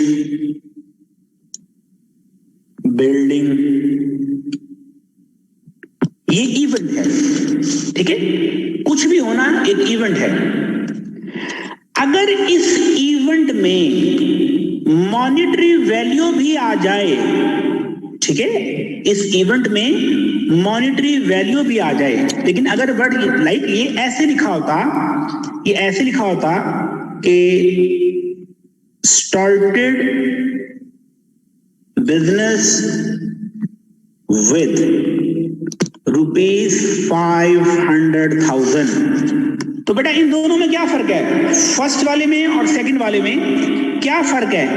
[SPEAKER 1] building, ये इवेंट है, ठीक है, कुछ भी होना एक इवेंट है। अगर इस इवेंट में मॉनेटरी वैल्यू भी आ जाए, ठीक है, इस इवेंट में मॉनेटरी वैल्यू भी आ जाए, लेकिन अगर वर्ड लाइक ये ऐसे लिखा होता कि स्टार्टेड बिजनेस विद ₹500,000, तो बेटा इन दोनों में क्या फर्क है? फर्स्ट वाले में और सेकंड वाले में क्या फर्क है?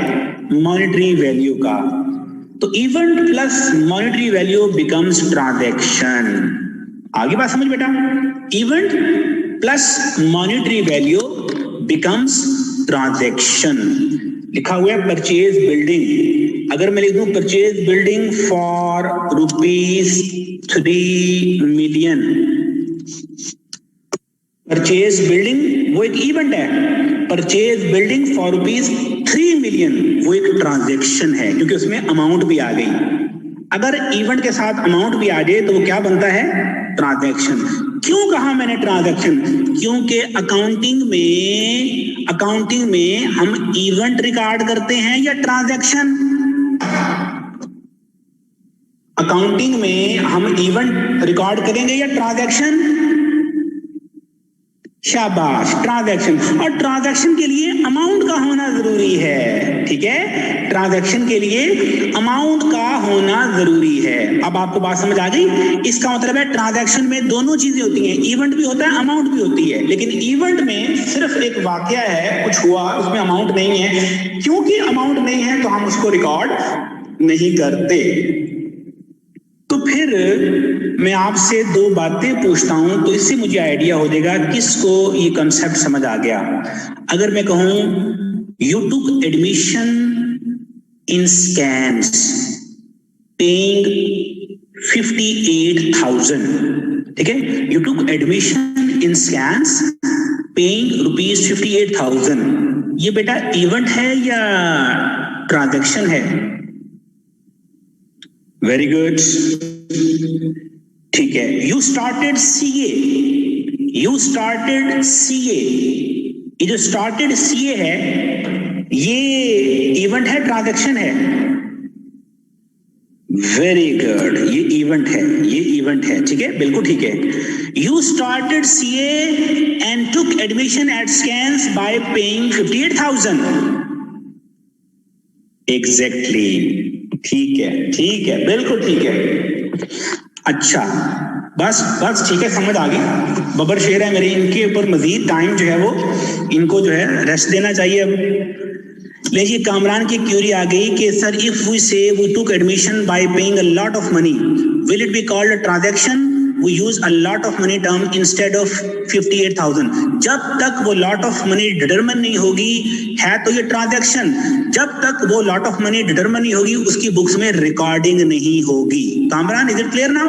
[SPEAKER 1] मॉनेटरी वैल्यू का। तो event plus monetary value becomes transaction. आगे बात समझ बेटा, event plus monetary value becomes transaction. लिखा हुआ है परचेज बिल्डिंग, अगर मैं लिख दूं purchase building for ₹3 million, purchase building वो एक इवेंट है, परचेज बिल्डिंग फॉर ₹3 million वो एक ट्रांजैक्शन है, क्योंकि उसमें अमाउंट भी आ गई। अगर इवेंट के साथ अमाउंट भी आ जाए तो वो क्या बनता है? ट्रांजैक्शन। क्यों कहा मैंने ट्रांजैक्शन? क्योंकि अकाउंटिंग में हम इवेंट रिकॉर्ड करते हैं या ट्रांजैक्शन? अकाउंटिंग में हम इवेंट रिकॉर्ड करेंगे या ट्रांजैक्शन? शाबाश, ट्रांजैक्शन। और ट्रांजैक्शन के लिए अमाउंट का होना जरूरी है, ठीक है? ट्रांजैक्शन के लिए अमाउंट का होना जरूरी है। अब आपको बात समझ आ गई? इसका मतलब है ट्रांजैक्शन में दोनों चीजें होती हैं, इवेंट भी होता है, अमाउंट भी होती है। लेकिन इवेंट में सिर्फ एक वाकया है, कुछ हुआ, उसमें अमाउंट नहीं है। क्योंकि अमाउंट नहीं है तो हम उसको रिकॉर्ड नहीं करते। तो फिर मैं आपसे दो बातें पूछता हूं तो इससे मुझे आइडिया हो जाएगा किसको ये कंसेप्ट समझ आ गया। अगर मैं कहूं you took admission in scans paying 58,000, ठीक है? You took admission in scans paying ₹58,000, ये बेटा इवेंट है या ट्रांजैक्शन है? वेरी गुड, ठीक है। यू स्टार्टेड सीए, ये जो स्टार्टेड सीए है ये इवेंट है, ट्रांजैक्शन है? वेरी गुड, ये इवेंट है, ठीक है, बिल्कुल ठीक है। You started CA and took admission eight scans bye paying 58,000। Exactly, ठीक है, बिल्कुल ठीक है। अच्छा, बस ठीक है, समझ आ गई। बबर शेर है मेरे, इनके ऊपर मजीद टाइम जो है वो इनको जो है रेस्ट देना चाहिए। अब लीजिए, कामरान की क्यूरी आ गई कि sir if we say we took admission by paying a lot of money, will it be called a transaction? We use a lot of money term instead of 58,000. जब तक वो lot of money determine नहीं होगी है तो ये transaction, जब तक वो lot of money determine नहीं होगी उसकी बुक्स में रिकॉर्डिंग नहीं होगी। Kamran, is it clear now?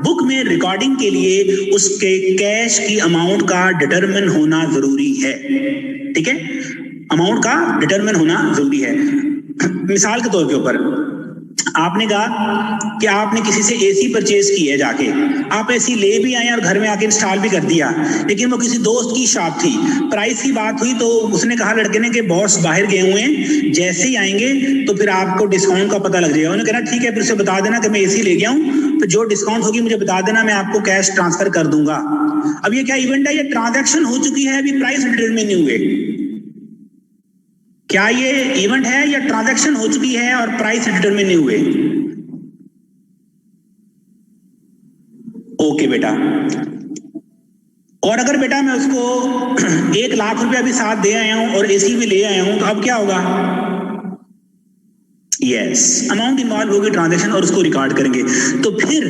[SPEAKER 1] Book में रिकॉर्डिंग के लिए उसके कैश की अमाउंट का डिटरमिन होना जरूरी है, ठीक है? अमाउंट का डिटरमिन होना जरूरी है। मिसाल के तौर के ऊपर आपने कहा कि आपने किसी से एसी परचेज की है, जाके आप एसी ले भी आए और घर में आके इंस्टॉल भी कर दिया, लेकिन वो किसी दोस्त की शॉप थी, प्राइस की बात हुई तो उसने कहा लड़के ने कि बॉस बाहर गए हुए हैं, जैसे ही आएंगे तो फिर आपको डिस्काउंट का पता लग जाएगा। उन्होंने कहा ठीक है, फिर से बता देना कि मैं एसी ले गया हूँ, तो जो डिस्काउंट होगी मुझे बता देना, मैं आपको कैश ट्रांसफर कर दूंगा। अब ये क्या इवेंट है? ये ट्रांजैक्शन हो चुकी है, अभी प्राइस डिटरमिन नहीं हुए। क्या ये इवेंट है या ट्रांजैक्शन हो चुकी है और प्राइस डिटरमिन नहीं हुए? ओके बेटा। और अगर बेटा मैं उसको 1 लाख रुपया भी साथ दे आया हूं और एसी भी ले आया हूं तो अब क्या होगा? यस, अमाउंट इन्वॉल्व होगी ट्रांजैक्शन और उसको रिकॉर्ड करेंगे। तो फिर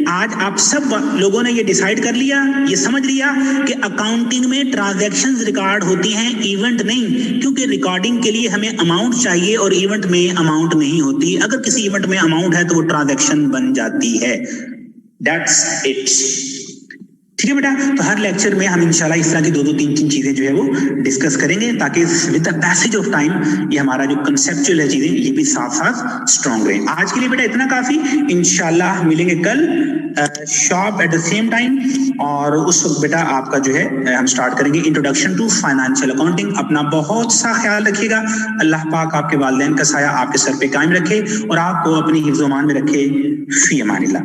[SPEAKER 1] आज आप सब लोगों ने ये डिसाइड कर लिया, ये समझ लिया कि अकाउंटिंग में ट्रांजैक्शंस रिकॉर्ड होती हैं, इवेंट नहीं, क्योंकि रिकॉर्डिंग के लिए हमें अमाउंट चाहिए और इवेंट में अमाउंट नहीं होती। अगर किसी इवेंट में अमाउंट है तो वो ट्रांजैक्शन बन जाती है। दैट्स इट, ठीक है बेटा। तो हर लेक्चर में हम इंशाल्लाह इस तरह की 2-3 चीजें जो है वो डिस्कस करेंगे, ताकि with the passage of time ये हमारा जो कंसेप्चुअल है चीजें ये भी साथ साथ स्ट्रॉन्ग रहे। आज के लिए बेटा इतना काफी, इंशाल्लाह मिलेंगे कल shop at the same time, और उस वक्त बेटा आपका जो है हम स्टार्ट करेंगे इंट्रोडक्शन टू फाइनेंशियल अकाउंटिंग। अपना बहुत सा ख्याल रखिएगा, अल्लाह पाक आपके वालिदैन का साया आपके सर पे कायम रखे और आपको अपनी हिफ्ज़-ओ-मान में रखे। फी अमानिल्लाह।